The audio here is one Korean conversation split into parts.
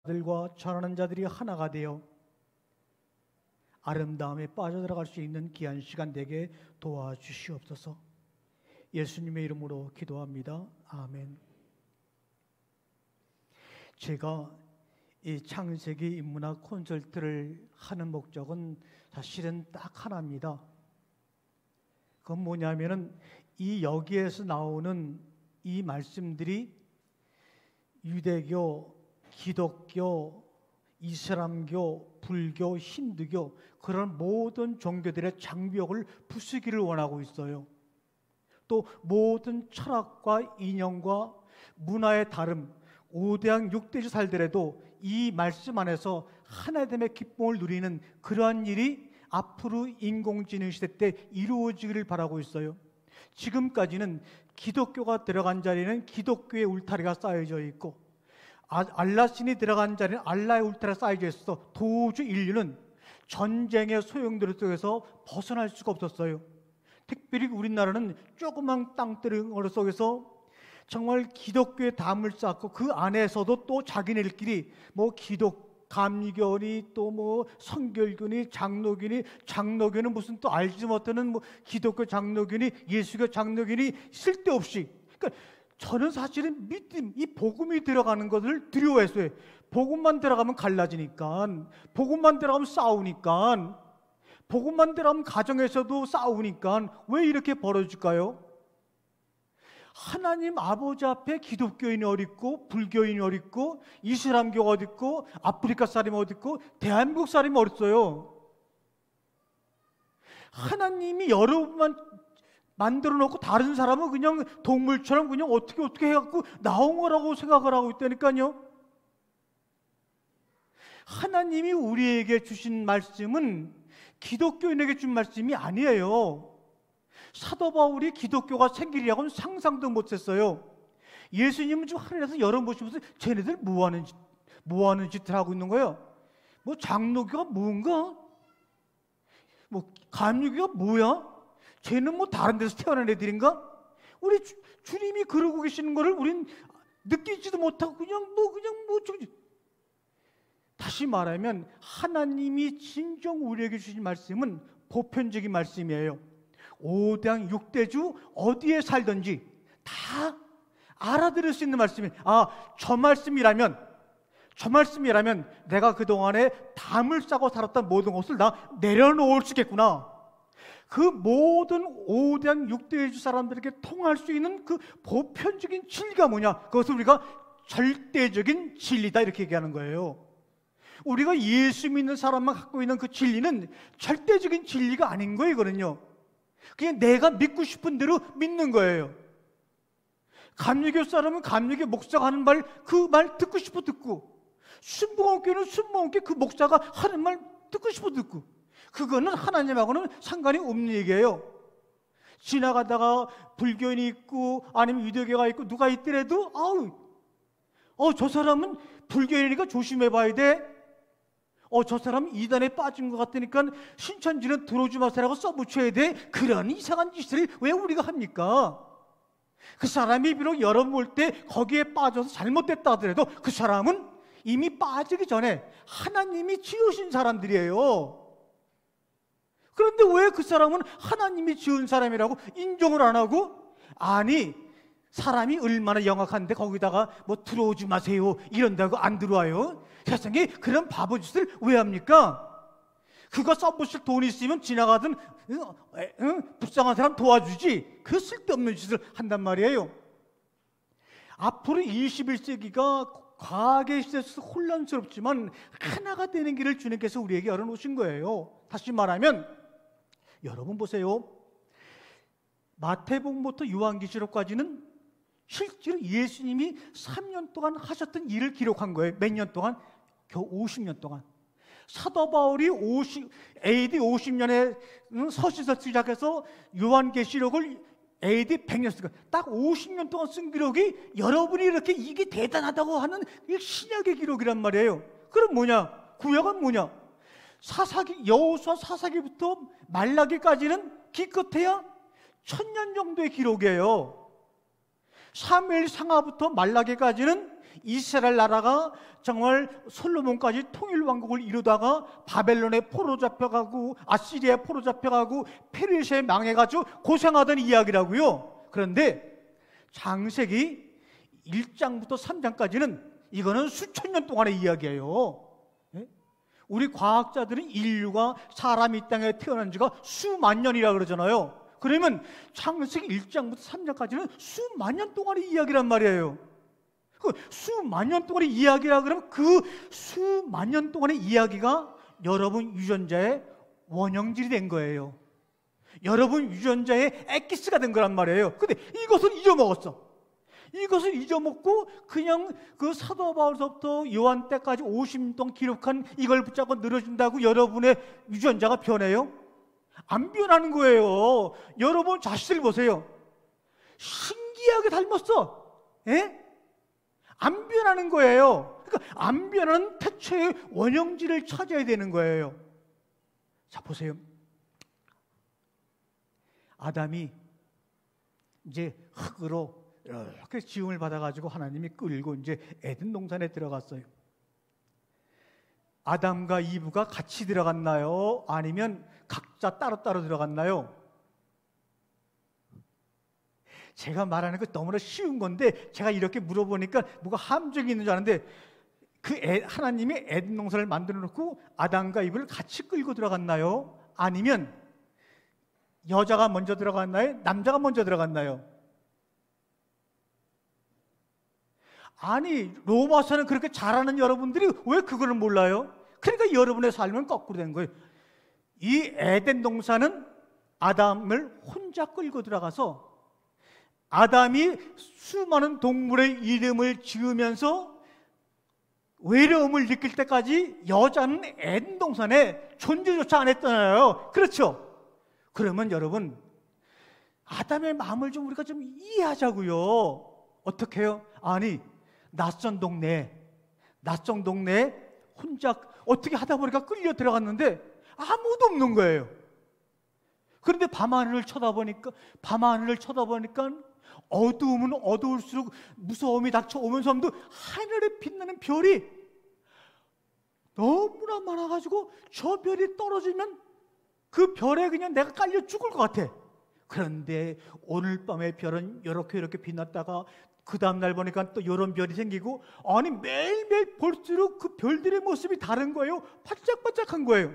들과 전하는 자들이 하나가 되어 아름다움에 빠져들어갈 수 있는 귀한 시간 되게 도와주시옵소서. 예수님의 이름으로 기도합니다. 아멘. 제가 이 창세기 인문학 콘서트를 하는 목적은 사실은 딱 하나입니다. 그건 뭐냐면은 이 여기에서 나오는 이 말씀들이 유대교, 기독교, 이슬람교, 불교, 힌두교 그런 모든 종교들의 장벽을 부수기를 원하고 있어요. 또 모든 철학과 이념과 문화의 다름, 5대양 6대주 살더라도 이 말씀 안에서 하나됨의 기쁨을 누리는 그러한 일이 앞으로 인공지능 시대 때 이루어지기를 바라고 있어요. 지금까지는 기독교가 들어간 자리는 기독교의 울타리가 쌓여져 있고 알라신이 들어간 자리는 알라의 울타리가 쌓여져 있어 도저히 인류는 전쟁의 소용돌이 속에서 벗어날 수가 없었어요. 특별히 우리나라는 조그만 땅덩어리 속에서 정말 기독교의 담을 쌓고 그 안에서도 또 자기네들끼리 뭐 감리교니 또 뭐 성결교니 장로교는 무슨 또 알지 못하는 뭐 기독교 장로교니 예수교 장로교니 쓸데없이. 그러니까 저는 사실은 믿음, 이 복음이 들어가는 것을 두려워했어요. 복음만 들어가면 갈라지니까, 복음만 들어가면 싸우니까, 복음만 들어가면 가정에서도 싸우니까 왜 이렇게 벌어질까요? 하나님 아버지 앞에 기독교인이 어디 있고 불교인이 어디 있고 이슬람교가 어디 있고 아프리카 사람이 어디 있고 대한민국 사람이 어디 있어요? 하나님이 여러분만 만들어 놓고 다른 사람은 그냥 동물처럼 그냥 어떻게 해갖고 나온 거라고 생각을 하고 있다니까요. 하나님이 우리에게 주신 말씀은 기독교인에게 준 말씀이 아니에요. 사도 바울이 기독교가 생기리라고는 상상도 못했어요. 예수님은 지금 하늘에서 열어보시면서 쟤네들 뭐하는 짓을 하고 있는 거예요? 뭐 장로교가 뭔가? 뭐 감리교가 뭐야? 쟤는 뭐 다른 데서 태어난 애들인가? 우리 주님이 그러고 계시는 거를 우린 느끼지도 못하고 그냥 다시 말하면 하나님이 진정 우리에게 주신 말씀은 보편적인 말씀이에요. 5대양 6대주 어디에 살든지 다 알아들을 수 있는 말씀이 저 말씀이라면 내가 그동안에 담을 싸고 살았던 모든 것을 나 내려놓을 수 있겠구나. 그 모든 5대양 6대주 사람들에게 통할 수 있는 그 보편적인 진리가 뭐냐? 그것을 우리가 절대적인 진리다 이렇게 얘기하는 거예요. 우리가 예수 믿는 사람만 갖고 있는 그 진리는 절대적인 진리가 아닌 거예요. 이거는요, 그냥 내가 믿고 싶은 대로 믿는 거예요. 감리교 사람은 감리교 목사가 하는 말, 그 말 듣고 싶어 듣고, 순복음교는 순복음교 그 목사가 하는 말 듣고 싶어 듣고, 그거는 하나님하고는 상관이 없는 얘기예요. 지나가다가 불교인이 있고 아니면 유대교가 있고 누가 있더라도 저 사람은 불교인이니까 조심해 봐야 돼. 저 사람 이단에 빠진 것 같으니까 신천지는 들어오지 마세요라고 써붙여야 돼. 그런 이상한 짓을 왜 우리가 합니까? 그 사람이 비록 여러분 볼 때 거기에 빠져서 잘못됐다 하더라도 그 사람은 이미 빠지기 전에 하나님이 지으신 사람들이에요. 그런데 왜 그 사람은 하나님이 지은 사람이라고 인정을 안 하고, 아니 사람이 얼마나 영악한데 거기다가 뭐 들어오지 마세요 이런다고 안 들어와요? 세상에 그런 바보 짓을 왜 합니까? 그거 써보실 돈이 있으면 지나가던 불쌍한 사람 도와주지, 그 쓸데없는 짓을 한단 말이에요. 앞으로 21세기가 과학의 시대에서 혼란스럽지만 하나가 되는 길을 주님께서 우리에게 열어놓으신 거예요. 다시 말하면 여러분 보세요. 마태복음부터 요한계시록까지는 실제로 예수님이 3년 동안 하셨던 일을 기록한 거예요. 몇 년 동안? 겨우 50년 동안. 사도 바울이 AD 50년에 서신서 시작해서 요한계시록을 AD 100년 쓰니까 딱 50년 동안 쓴 기록이 여러분이 이렇게 이게 대단하다고 하는 신약의 기록이란 말이에요. 그럼 뭐냐? 구약은 뭐냐? 여호수아 사사기부터 말라기까지는 기껏해야 1000년 정도의 기록이에요. 사무엘 상하부터 말라기까지는 이스라엘 나라가 정말 솔로몬까지 통일왕국을 이루다가 바벨론에 포로 잡혀가고 아시리아에 포로 잡혀가고 페르시아에 망해가지고 고생하던 이야기라고요. 그런데 창세기 1장부터 3장까지는 이거는 수천 년 동안의 이야기예요. 우리 과학자들은 인류가 사람이 이 땅에 태어난 지가 수만 년이라 그러잖아요. 그러면 창세기 1장부터 3장까지는 수만 년 동안의 이야기란 말이에요. 그 수만 년 동안의 이야기라 그러면 그 수만 년 동안의 이야기가 여러분 유전자의 원형질이 된 거예요. 여러분 유전자의 엑기스가 된 거란 말이에요. 근데 이것은 잊어먹었어. 이것을 잊어먹고 그냥 그 사도 바울서부터 요한 때까지 50년 동안 기록한 이걸 붙잡고 늘어진다고 여러분의 유전자가 변해요? 안 변하는 거예요. 여러분 자식들 보세요. 신기하게 닮았어. 예? 안 변하는 거예요. 그러니까 안 변하는 태초의 원형질을 찾아야 되는 거예요. 자, 보세요. 아담이 이제 흙으로 이렇게 지음을 받아가지고 하나님이 끌고 이제 에덴 동산에 들어갔어요. 아담과 이브가 같이 들어갔나요? 아니면 각자 따로따로 들어갔나요? 제가 말하는 거 너무나 쉬운 건데 제가 이렇게 물어보니까 뭐가 함정이 있는 줄 아는데 하나님이 에덴 동산을 만들어 놓고 아담과 이브를 같이 끌고 들어갔나요? 아니면 여자가 먼저 들어갔나요? 남자가 먼저 들어갔나요? 아니, 로마서는 그렇게 잘하는 여러분들이 왜 그거를 몰라요? 그러니까 여러분의 삶은 거꾸로 된 거예요. 이 에덴 동산은 아담을 혼자 끌고 들어가서 아담이 수많은 동물의 이름을 지으면서 외로움을 느낄 때까지 여자는 에덴 동산에 존재조차 안 했잖아요. 그렇죠? 그러면 여러분, 아담의 마음을 좀 우리가 좀 이해하자고요. 어떻게 해요? 아니, 낯선 동네에 혼자 어떻게 하다 보니까 끌려 들어갔는데 아무도 없는 거예요. 그런데 밤하늘을 쳐다보니까 어두우면 어두울수록 무서움이 닥쳐오면서도 하늘에 빛나는 별이 너무나 많아가지고 저 별이 떨어지면 그 별에 그냥 내가 깔려 죽을 것 같아. 그런데 오늘 밤의 별은 이렇게 빛났다가 그 다음날 보니까 또 이런 별이 생기고, 아니 매일매일 볼수록 그 별들의 모습이 다른 거예요. 반짝반짝한 거예요.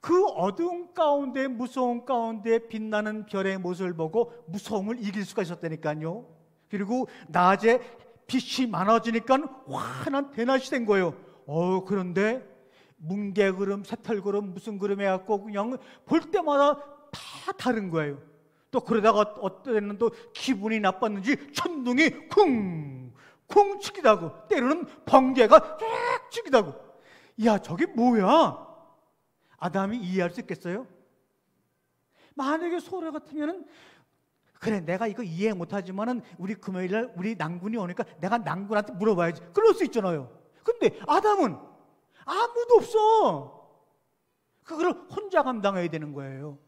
그 어두운 가운데 무서운 가운데 빛나는 별의 모습을 보고 무서움을 이길 수가 있었다니까요. 그리고 낮에 빛이 많아지니까 환한 대낮이 된 거예요. 그런데 뭉게구름, 새털구름, 무슨 구름 해갖고 그냥 볼 때마다 다 다른 거예요. 또 그러다가 어떤 때는 또 기분이 나빴는지 천둥이 쿵 치기도 하고 때로는 번개가 쫙 치기도 하고. 야, 저게 뭐야? 아담이 이해할 수 있겠어요? 만약에 소라 같으면은 그래, 내가 이거 이해 못하지만은 우리 금요일날 우리 낭군이 오니까 내가 낭군한테 물어봐야지. 그럴 수 있잖아요. 근데 아담은 아무도 없어. 그걸 혼자 감당해야 되는 거예요.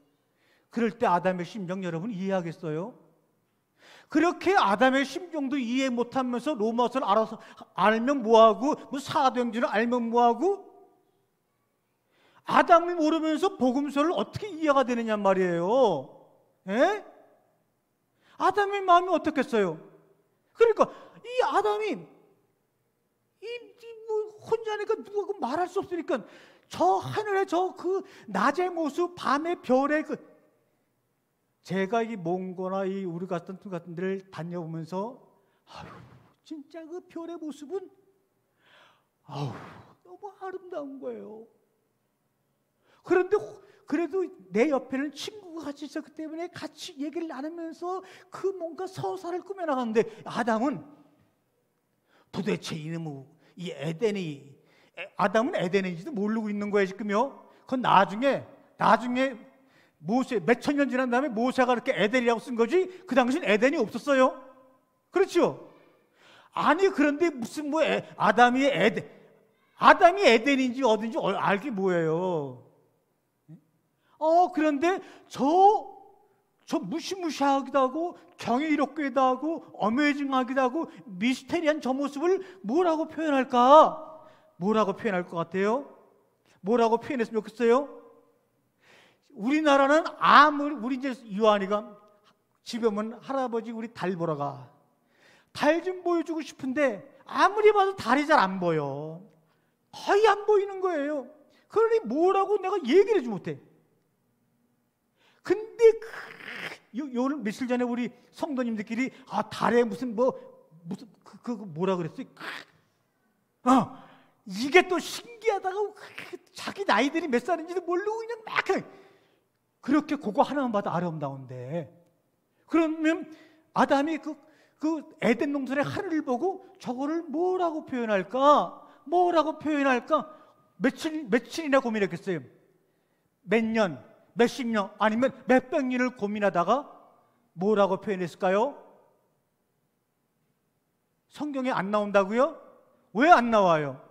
그럴 때 아담의 심정 여러분 이해하겠어요? 그렇게 아담의 심정도 이해 못하면서 로마서를 알아서 알면 뭐하고, 뭐 사도행전을 알면 뭐하고, 아담을 모르면서 복음서를 어떻게 이해가 되느냐 말이에요. 예? 아담의 마음이 어떻겠어요? 그러니까 이 아담이 뭐 혼자니까 누가 말할 수 없으니까 저 하늘의 저 그 낮의 모습, 밤의 별의 제가 이 몽고나 이 우리 같은 데를 다녀보면서 진짜 그 별의 모습은 너무 아름다운 거예요. 그런데 그래도 내 옆에는 친구가 같이 있었기 때문에 같이 얘기를 나누면서 그 뭔가 서사를 꾸며나가는데 아담은 도대체 이놈의 이 에덴이 아담은 에덴인지도 모르고 있는 거예요 지금요. 그건 나중에 모세 몇천 년 지난 다음에 모세가 그렇게 에덴이라고 쓴 거지 그 당시엔 에덴이 없었어요. 그렇죠? 아니 그런데 무슨 아담이 에덴인지 어딘지 알게 뭐예요. 그런데 저 저 무시무시하기도 하고 경이롭기도 하고 어메이징하기도 하고 미스테리한 저 모습을 뭐라고 표현할까? 뭐라고 표현할 것 같아요? 뭐라고 표현했으면 좋겠어요? 우리나라는 아무리 우리 이제 유한이가 집에 오면 할아버지 우리 달 보러 가. 달 좀 보여주고 싶은데 아무리 봐도 달이 잘 안 보여. 거의 안 보이는 거예요. 그러니 뭐라고 내가 얘기를 하지 못해. 근데 요 며칠 전에 우리 성도님들끼리 달에 무슨 뭐라 그랬어요? 이게 또 신기하다고 자기 나이들이 몇 살인지도 모르고 그냥 막 그렇게 그거 하나만 봐도 아름다운데 그러면 아담이 그 에덴 동산의 하늘을 보고 저거를 뭐라고 표현할까? 뭐라고 표현할까? 며칠이나 고민했겠어요. 몇 년, 몇십 년 아니면 몇백 년을 고민하다가 뭐라고 표현했을까요? 성경에 안 나온다고요? 왜 안 나와요?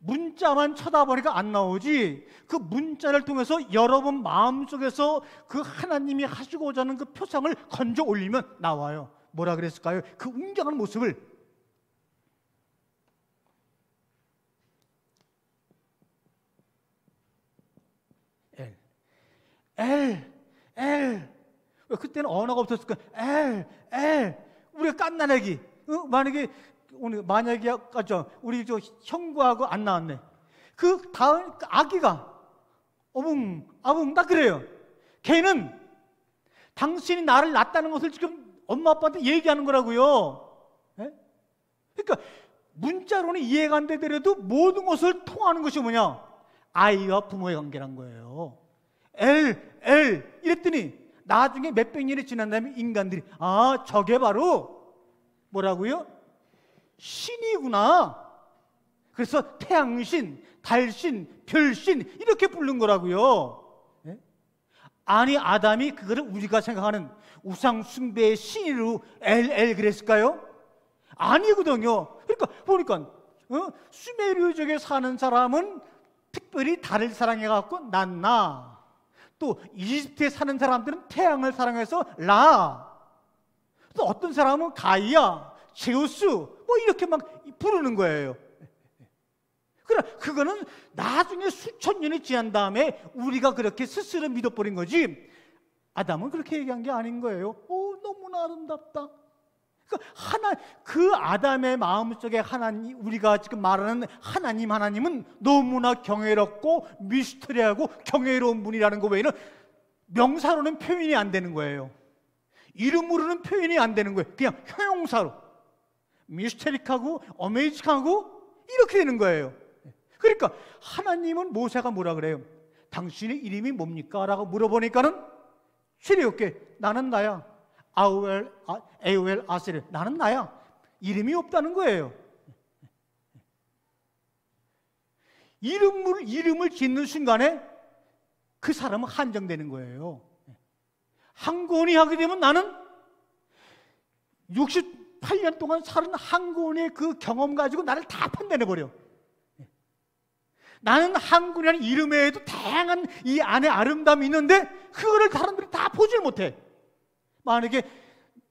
문자만 쳐다보니까 안 나오지. 그 문자를 통해서 여러분 마음속에서 그 하나님이 하시고자 하는 그 표상을 건져 올리면 나와요. 뭐라 그랬을까요? 그 웅장한 모습을. 왜 그때는 언어가 없었을까? 우리가 깐나내기. 만약에 우리 저 형구하고 안 나왔네. 그 다음 아기가 아붕 딱 그래요. 걔는 당신이 나를 낳았다는 것을 지금 엄마 아빠한테 얘기하는 거라고요. 예? 그러니까 문자로는 이해가 안 되더라도 모든 것을 통하는 것이 뭐냐? 아이와 부모의 관계란 거예요. 이랬더니 나중에 몇백 년이 지난 다음에 인간들이 저게 바로 뭐라고요? 신이구나. 그래서 태양신, 달신, 별신 이렇게 부른 거라고요. 예? 아니 아담이 그거를 우리가 생각하는 우상 숭배의 신으로 그랬을까요? 아니거든요. 그러니까 보니까 수메르족에 사는 사람은 특별히 달을 사랑해갖고 난나. 또 이집트에 사는 사람들은 태양을 사랑해서 라. 또 어떤 사람은 가이아, 제우스 뭐 이렇게 막 부르는 거예요. 그러나 그거는 나중에 수천 년이 지난 다음에 우리가 그렇게 스스로 믿어버린 거지. 아담은 그렇게 얘기한 게 아닌 거예요. 너무나 아름답다. 그 아담의 마음속에 하나님, 우리가 지금 말하는 하나님은 너무나 경외롭고 미스터리하고 경외로운 분이라는 거 외에는 명사로는 표현이 안 되는 거예요. 이름으로는 표현이 안 되는 거예요. 그냥 형용사로 미스테릭하고 어메이징하고 이렇게 되는 거예요. 그러니까 하나님은 모세가 뭐라 그래요? 당신의 이름이 뭡니까? 라고 물어보니까는 실이없게 나는 나야. 에우엘 아세르 나는 나야. 이름이 없다는 거예요. 이름을 짓는 순간에 그 사람은 한정되는 거예요. 한권이 하게 되면 나는 68년 동안 살은 한권의 그 경험 가지고 나를 다 판단해버려. 나는 한권이라는 이름 외에도 다양한 이 안에 아름다움이 있는데 그거를 사람들이 다 보질 못해. 만약에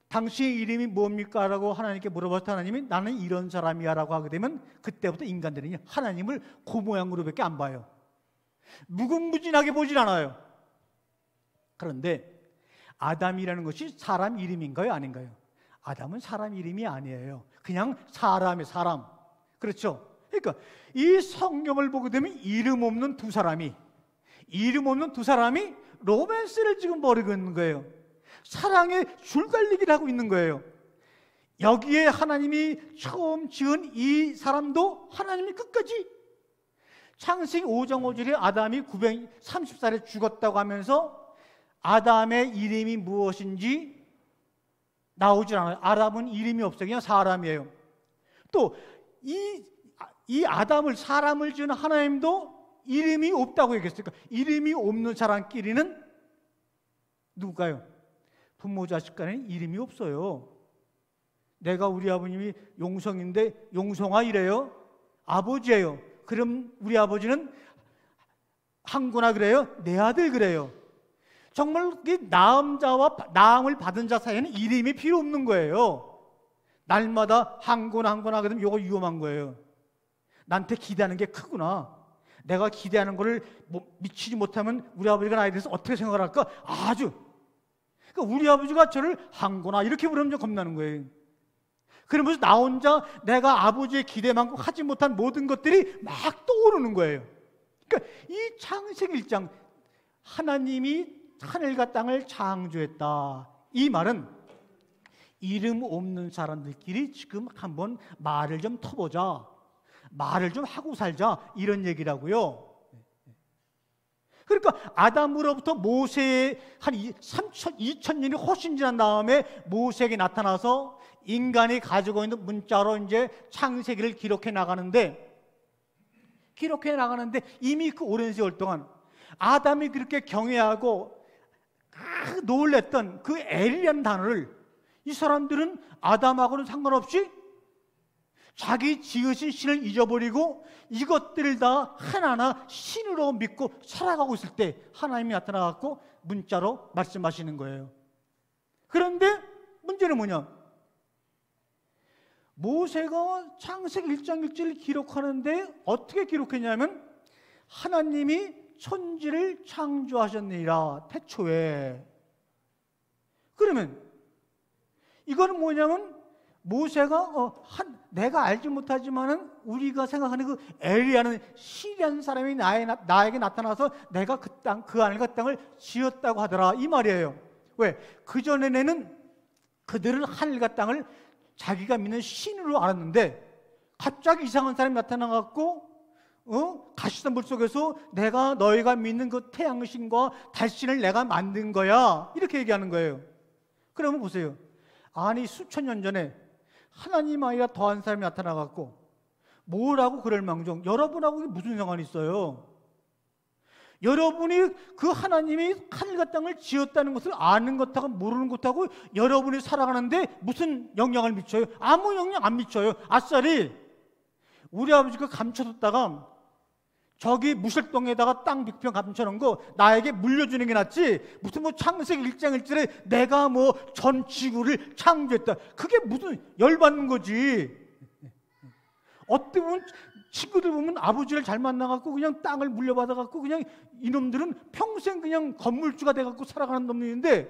당신의 이름이 뭡니까? 라고 하나님께 물어봤을 때 하나님이 나는 이런 사람이야 라고 하게 되면 그때부터 인간들이 하나님을 그 모양으로밖에 안 봐요. 무궁무진하게 보질 않아요. 그런데 아담이라는 것이 사람 이름인가요? 아닌가요? 아담은 사람 이름이 아니에요. 그냥 사람의 사람. 그렇죠? 그러니까 이 성경을 보게 되면 이름 없는 두 사람이 로맨스를 지금 벌이고 있는 거예요. 사랑의 줄달리기를 하고 있는 거예요. 여기에 하나님이 처음 지은 이 사람도 하나님이 끝까지 창세기 5장 5절에 아담이 930살에 죽었다고 하면서 아담의 이름이 무엇인지 나오질 않아요. 아담은 이름이 없어요. 그냥 사람이에요. 또 이 아담을 사람을 지은 하나님도 이름이 없다고 얘기했어요. 그러니까 이름이 없는 사람끼리는 누굴까요? 부모 자식 간에는 이름이 없어요. 내가 우리 아버님이 용성인데 용성아 이래요. 아버지예요. 그럼 우리 아버지는 한구나 그래요? 내 아들 그래요. 정말 나음자와 나음을 받은 자 사이에는 이름이 필요 없는 거예요. 날마다 한 권 한 권 하게 되면 이거 위험한 거예요. 나한테 기대하는 게 크구나. 내가 기대하는 거를 미치지 못하면 우리 아버지가 나에 대해서 어떻게 생각을 할까? 아주. 그러니까 우리 아버지가 저를 한 거나 이렇게 부르면 좀 겁나는 거예요. 그러면서 나 혼자 내가 아버지의 기대만큼 하지 못한 모든 것들이 막 떠오르는 거예요. 그러니까 이 창세기 1장 하나님이 하늘과 땅을 창조했다. 이 말은 이름 없는 사람들끼리 지금 한번 말을 좀 터보자. 말을 좀 하고 살자. 이런 얘기라고요. 그러니까 아담으로부터 모세의 한 2000년이 훨씬 지난 다음에 모세에게 나타나서 인간이 가지고 있는 문자로 이제 창세기를 기록해 나가는데 이미 그 오랜 세월 동안 아담이 그렇게 경외하고 놀랬던 그 엘이라는 단어를 이 사람들은 아담하고는 상관없이 자기 지으신 신을 잊어버리고 이것들을 다 하나하나 신으로 믿고 살아가고 있을 때 하나님이 나타나갖고 문자로 말씀하시는 거예요. 그런데 문제는 뭐냐? 모세가 창세기 1장 1절을 기록하는데 어떻게 기록했냐면 하나님이 천지를 창조하셨느니라 태초에. 그러면 이거는 뭐냐면 모세가 내가 알지 못하지만은 우리가 생각하는 그 엘이라는 신이라는 사람이 나에게 나타나서 내가 그 하늘과 땅을 지었다고 하더라 이 말이에요. 왜? 그전에는 그들은 하늘과 땅을 자기가 믿는 신으로 알았는데 갑자기 이상한 사람이 나타나갖고 가시덤 물속에서 내가 너희가 믿는 그 태양신과 달신을 내가 만든 거야 이렇게 얘기하는 거예요. 그러면 보세요. 아니 수천 년 전에 하나님 아이가 더한 사람이 나타나갖고 뭐라고 그럴 망정 여러분하고 무슨 상관이 있어요? 여러분이 그 하나님이 하늘과 땅을 지었다는 것을 아는 것하고 모르는 것하고 여러분이 살아가는데 무슨 영향을 미쳐요? 아무 영향 안 미쳐요. 아싸리 우리 아버지가 감춰뒀다가 저기 무실동에다가 땅 100평 감춰놓은 거 나에게 물려주는 게 낫지 무슨 뭐 창세기 1장 1절에 내가 뭐 전 지구를 창조했다 그게 무슨 열받는 거지. 어떻게 보면 친구들 보면 아버지를 잘 만나갖고 그냥 땅을 물려받아갖고 그냥 이놈들은 평생 그냥 건물주가 돼갖고 살아가는 놈들인데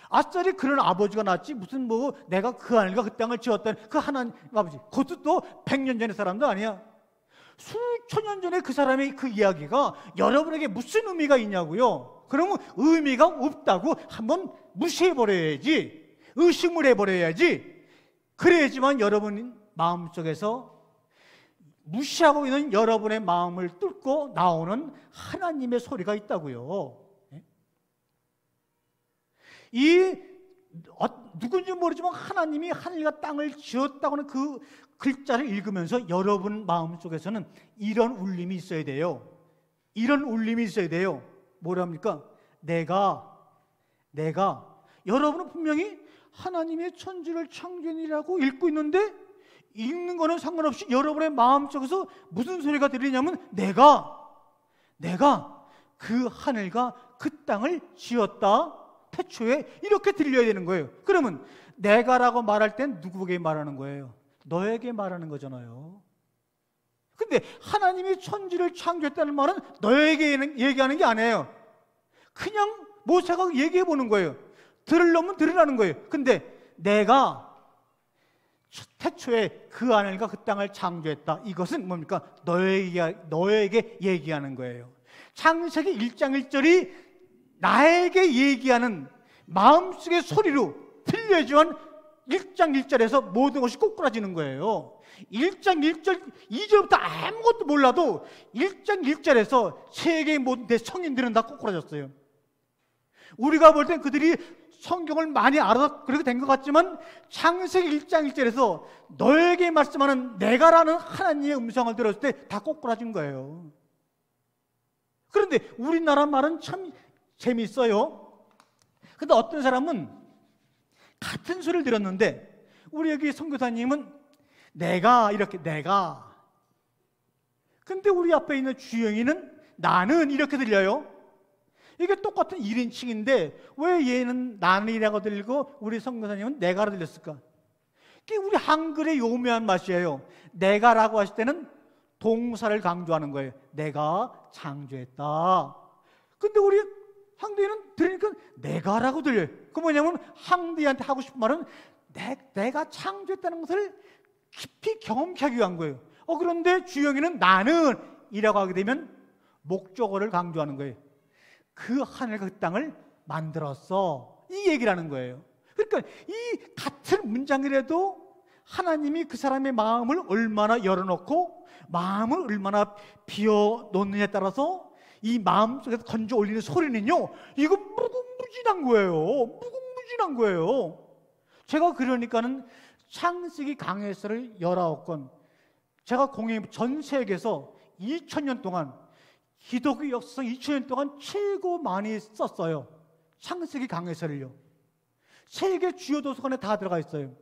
아싸리 그런 아버지가 낫지 무슨 뭐 내가 그 하늘과 그 땅을 지었다는 그 하나님 아버지 그것도 또 100년 전의 사람도 아니야. 수천 년 전에 그 사람의 그 이야기가 여러분에게 무슨 의미가 있냐고요? 그러면 의미가 없다고 한번 무시해버려야지 의심을 해버려야지 그래야지만 여러분 마음속에서 무시하고 있는 여러분의 마음을 뚫고 나오는 하나님의 소리가 있다고요. 누군지 모르지만 하나님이 하늘과 땅을 지었다고 하는 그 글자를 읽으면서 여러분 마음속에서는 이런 울림이 있어야 돼요. 이런 울림이 있어야 돼요. 뭐랍니까? 내가 여러분은 분명히 하나님의 천지를 창조이라고 읽고 있는데 읽는 거는 상관없이 여러분의 마음속에서 무슨 소리가 들리냐면 내가 그 하늘과 그 땅을 지었다 태초에 이렇게 들려야 되는 거예요. 그러면 내가라고 말할 땐 누구에게 말하는 거예요? 너에게 말하는 거잖아요. 근데 하나님이 천지를 창조했다는 말은 너에게 얘기하는 게 아니에요. 그냥 모세가 얘기해 보는 거예요. 들으려면 들으라는 거예요. 근데 내가 태초에 그 하늘과 그 땅을 창조했다. 이것은 뭡니까? 너에게 얘기하는 거예요. 창세기 1장 1절이 나에게 얘기하는 마음속의 소리로 들려야지만 1장 1절에서 모든 것이 꼬꾸라지는 거예요. 1장 1절 2절부터 아무것도 몰라도 1장 1절에서 세계의 모든 대성인들은 다 꼬꾸라졌어요. 우리가 볼 땐 그들이 성경을 많이 알아서 그렇게 된 것 같지만 창세기 1장 1절에서 너에게 말씀하는 내가라는 하나님의 음성을 들었을 때 다 꼬꾸라진 거예요. 그런데 우리나라 말은 참 재미있어요. 근데 어떤 사람은 같은 소리를 들었는데 우리 여기 선교사님은 내가 근데 우리 앞에 있는 주영이는 나는 이렇게 들려요. 이게 똑같은 1인칭인데 왜 얘는 나는이라고 들리고 우리 선교사님은 내가로 들렸을까? 이게 우리 한글의 요묘한 맛이에요. 내가라고 하실 때는 동사를 강조하는 거예요. 내가 창조했다. 근데 우리 항대인은 들으니까 내가라고 들려요. 그 뭐냐면 항대한테 하고 싶은 말은 내가 창조했다는 것을 깊이 경험케 하기 위한 거예요. 그런데 주영이는 나는 이라고 하게 되면 목적어를 강조하는 거예요. 그 하늘과 그 땅을 만들었어. 이 얘기라는 거예요. 그러니까 이 같은 문장이라도 하나님이 그 사람의 마음을 얼마나 열어놓고 마음을 얼마나 비워놓느냐에 따라서 이 마음속에서 건져 올리는 소리는요, 이거 무궁무진한 거예요. 무궁무진한 거예요. 제가 그러니까는 창세기 강해서를 19권, 제가 공연 전 세계에서 2000년 동안 기독교 역사상 2000년 동안 최고 많이 썼어요. 창세기 강해서를요. 세계 주요 도서관에 다 들어가 있어요.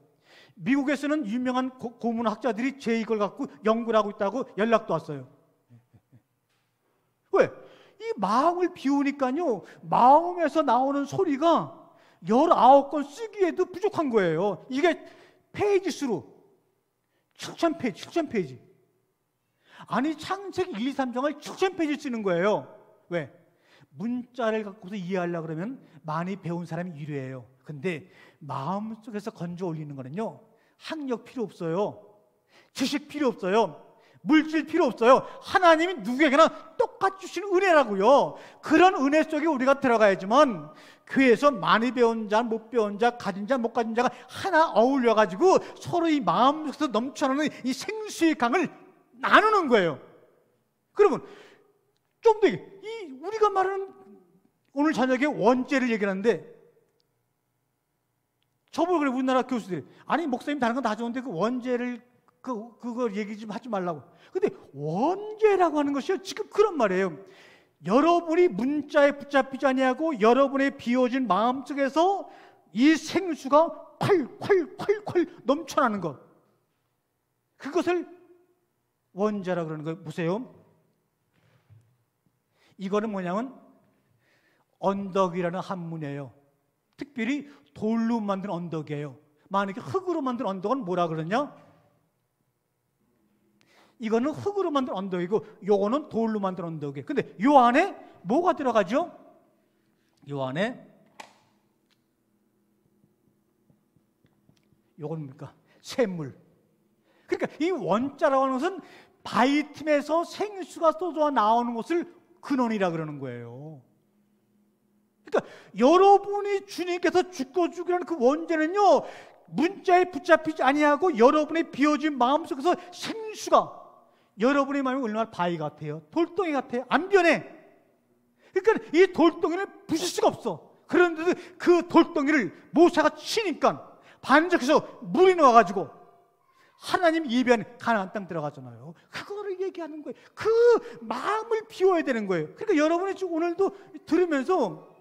미국에서는 유명한 고문학자들이 제 이걸 갖고 연구를 하고 있다고 연락도 왔어요. 왜? 이 마음을 비우니까요, 마음에서 나오는 소리가 19권 쓰기에도 부족한 거예요. 이게 페이지 수로 7000페이지. 아니 창세기 1, 2, 3장을 7000페이지 쓰는 거예요. 왜? 문자를 갖고서 이해하려고 그러면 많이 배운 사람이 유리해요. 근데 마음속에서 건져 올리는 거는요, 학력 필요 없어요. 지식 필요 없어요. 물질 필요 없어요. 하나님이 누구에게나 똑같이 주시는 은혜라고요. 그런 은혜 속에 우리가 들어가야지만 교회에서 많이 배운 자, 못 배운 자, 가진 자, 못 가진 자가 하나 어울려가지고 서로 이 마음속에서 넘쳐나는 이 생수의 강을 나누는 거예요. 그러면 좀 더 우리가 말하는 오늘 저녁에 원죄를 얘기하는데, 저보고 그래 우리나라 교수들이, 아니 목사님 다른 건 다 좋은데 그 원죄를 그거 얘기 좀 하지 말라고. 근데 원죄라고 하는 것이요, 지금 그런 말이에요. 여러분이 문자에 붙잡히지 아니하고 여러분의 비워진 마음속에서 이 생수가 콸콸콸콸 넘쳐나는 것, 그것을 원죄라고 그러는 거예요. 보세요. 이거는 뭐냐면 언덕이라는 한문이에요. 특별히 돌로 만든 언덕이에요. 만약에 흙으로 만든 언덕은 뭐라 그러냐? 이거는 흙으로 만든 언덕이고 요거는 돌로 만든 언덕이에요. 근데 요 안에 뭐가 들어가죠? 요 안에 요건 뭡니까? 샘물. 그러니까 이 원자라고 하는 것은 바위 틈에서 생수가 쏟아 나오는 것을 근원이라 그러는 거예요. 그러니까 여러분이 주님께서 죽고 죽으라는 그 원죄는요, 문자에 붙잡히지 아니하고 여러분의 비워진 마음속에서 생수가, 여러분의 마음이 얼마나 바위 같아요? 돌덩이 같아요? 안 변해. 그러니까 이 돌덩이를 부실 수가 없어. 그런데도 그 돌덩이를 모세가 치니까 반짝해서 물이 나와가지고 하나님 예비한 가나안 땅 들어가잖아요. 그거를 얘기하는 거예요. 그 마음을 비워야 되는 거예요. 그러니까 여러분이 지금 오늘도 들으면서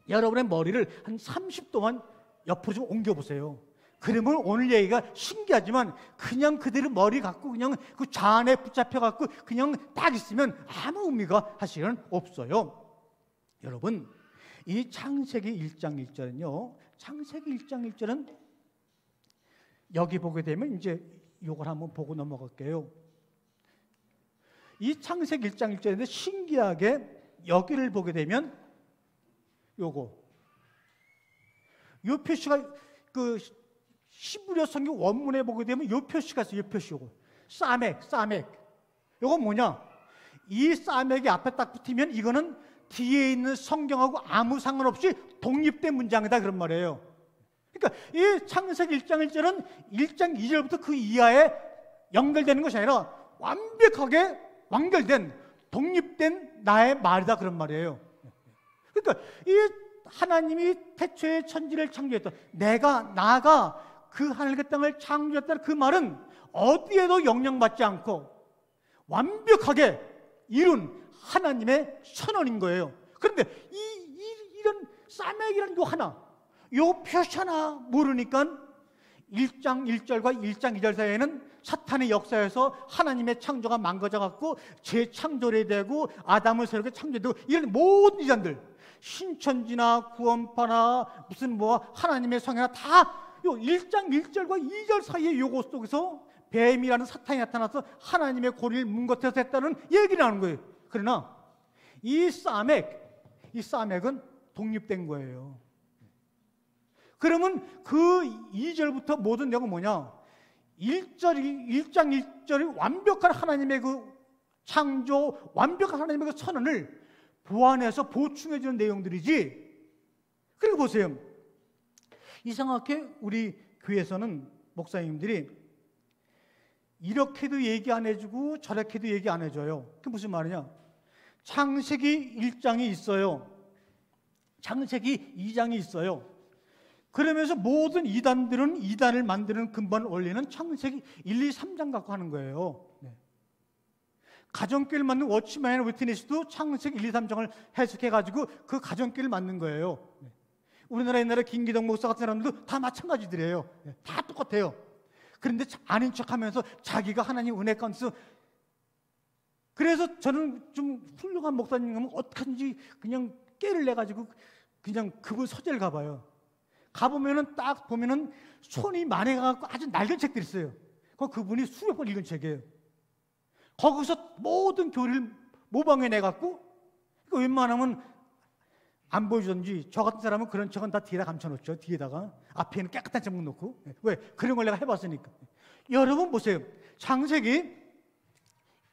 여러분의 머리를 한 30도만 옆으로 좀 옮겨보세요. 그러면 오늘 얘기가 신기하지만 그냥 그대로 머리 갖고 그냥 그 잔에 붙잡혀 갖고 그냥 딱 있으면 아무 의미가 사실은 없어요. 여러분, 이 창세기 1장 1절은요, 창세기 1장 1절은 여기 보게 되면 이제 이걸 한번 보고 넘어갈게요. 이 창세기 1장 1절인데 신기하게 여기를 보게 되면 요 표시가 그 히브리어 성경 원문에 보게 되면 요 표시가 있어요. 요 표시 요거. 사맥. 요건 뭐냐? 이 사맥이 앞에 딱 붙으면 이거는 뒤에 있는 성경하고 아무 상관없이 독립된 문장이다 그런 말이에요. 그러니까 이 창세기 1장 1절은 1장 2절부터 그 이하에 연결되는 것이 아니라 완벽하게 완결된 독립된 나의 말이다 그런 말이에요. 그러니까 이 하나님이 태초에 천지를 창조했다, 나가 그 하늘과 땅을 창조했다는 그 말은 어디에도 영향받지 않고 완벽하게 이룬 하나님의 선언인 거예요. 그런데 이런 사맥이라는 요 표시 하나 모르니까 1장 1절과 1장 2절 사이에는 사탄의 역사에서 하나님의 창조가 망가져갖고 재창조를 되고 아담을 새롭게 창조되고 이런 모든 이전들, 신천지나 구원파나 무슨 뭐 하나님의 성이나 다 요 1장 1절과 2절 사이의 요거 속에서 뱀이라는 사탄이 나타나서 하나님의 고리를 문것해서 했다는 얘기를 하는 거예요. 그러나 이 싸맥은 독립된 거예요. 그러면 그 2절부터 모든 내용은 뭐냐? 1장 1절이 완벽한 하나님의 그 창조, 완벽한 하나님의 그 선언을 보완해서 보충해 주는 내용들이지. 그리고 보세요. 이상하게 우리 교회에서는 목사님들이 이렇게도 얘기 안 해주고 저렇게도 얘기 안 해줘요. 그게 무슨 말이냐? 창세기 1장이 있어요. 창세기 2장이 있어요. 그러면서 모든 이단들은 이단을 만드는 근본 원리는 창세기 1, 2, 3장 갖고 하는 거예요. 네. 가정교회를 만든 워치맨 앤 위트니스도 창세기 1, 2, 3장을 해석해가지고 그 가정교회를 만든 거예요. 네. 우리나라 옛날에 김기덕 목사 같은 사람들도 다 마찬가지들이에요. 네. 다 똑같아요. 그런데 아닌 척하면서 자기가 하나님 은혜 가운데서, 그래서 저는 좀 훌륭한 목사님이면 어떡하든지 그냥 깨를 내가지고 그냥 그분 서재를 가봐요. 가보면은 딱 보면은 손이 만해가지고 아주 낡은 책들이 있어요. 그분이 수백 번 읽은 책이에요. 거기서 모든 교리를 모방해 내갖고 웬만하면 안 보여주든지, 저 같은 사람은 그런 책은 다 뒤에다 감춰놓죠. 뒤에다가 앞에는 깨끗한 책만 놓고. 왜? 그런 걸 내가 해봤으니까. 여러분 보세요. 창세기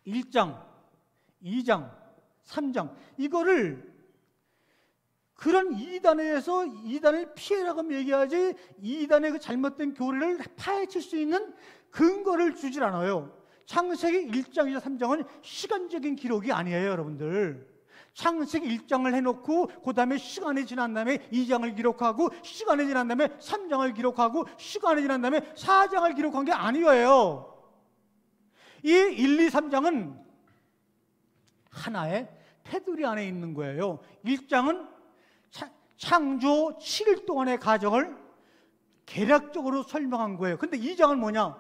1장, 2장, 3장 이거를 그런 이단에서 이단을 피해라고 얘기하지, 이단의 그 잘못된 교리를 파헤칠 수 있는 근거를 주질 않아요. 창세기 1장, 2장, 3장은 시간적인 기록이 아니에요, 여러분들. 창세기 1장을 해놓고 그 다음에 시간이 지난 다음에 2장을 기록하고, 시간이 지난 다음에 3장을 기록하고, 시간이 지난 다음에 4장을 기록한 게 아니에요. 이 1, 2, 3장은 하나의 테두리 안에 있는 거예요. 1장은 창조 7일 동안의 과정을 개략적으로 설명한 거예요. 근데 2장은 뭐냐?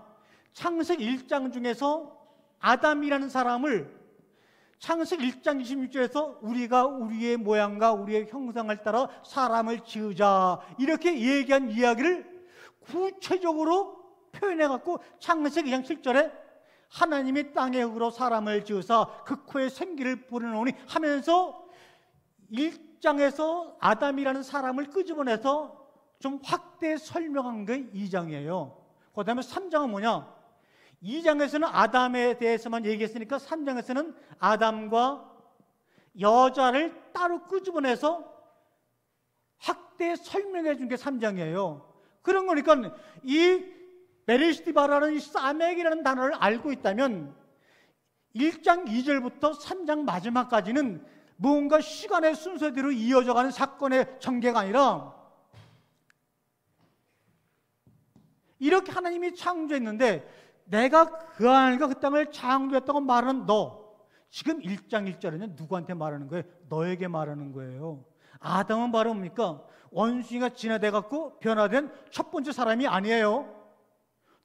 창세기 1장 중에서 아담이라는 사람을 창세기 1장 26절에서 우리가 우리의 모양과 우리의 형상을 따라 사람을 지으자 이렇게 얘기한 이야기를 구체적으로 표현해갖고 창세기 2장 7절에 하나님이 땅의 흙으로 사람을 지으사 그 코에 생기를 뿌려놓으니 하면서 1장에서 아담이라는 사람을 끄집어내서 좀 확대 설명한 게 2장이에요. 그 다음에 3장은 뭐냐? 2장에서는 아담에 대해서만 얘기했으니까 3장에서는 아담과 여자를 따로 끄집어내서 확대 설명해 준 게 3장이에요. 그런 거니까 이 베레시티바라는 이 싸맥이라는 단어를 알고 있다면 1장 2절부터 3장 마지막까지는 뭔가 시간의 순서대로 이어져가는 사건의 전개가 아니라 이렇게 하나님이 창조했는데 내가 그 하늘과 그 땅을 창조했다고 말하는 너, 지금 1장 1절에는 누구한테 말하는 거예요? 너에게 말하는 거예요. 아담은 바로 뭡니까? 원숭이가 진화돼갖고 변화된 첫 번째 사람이 아니에요.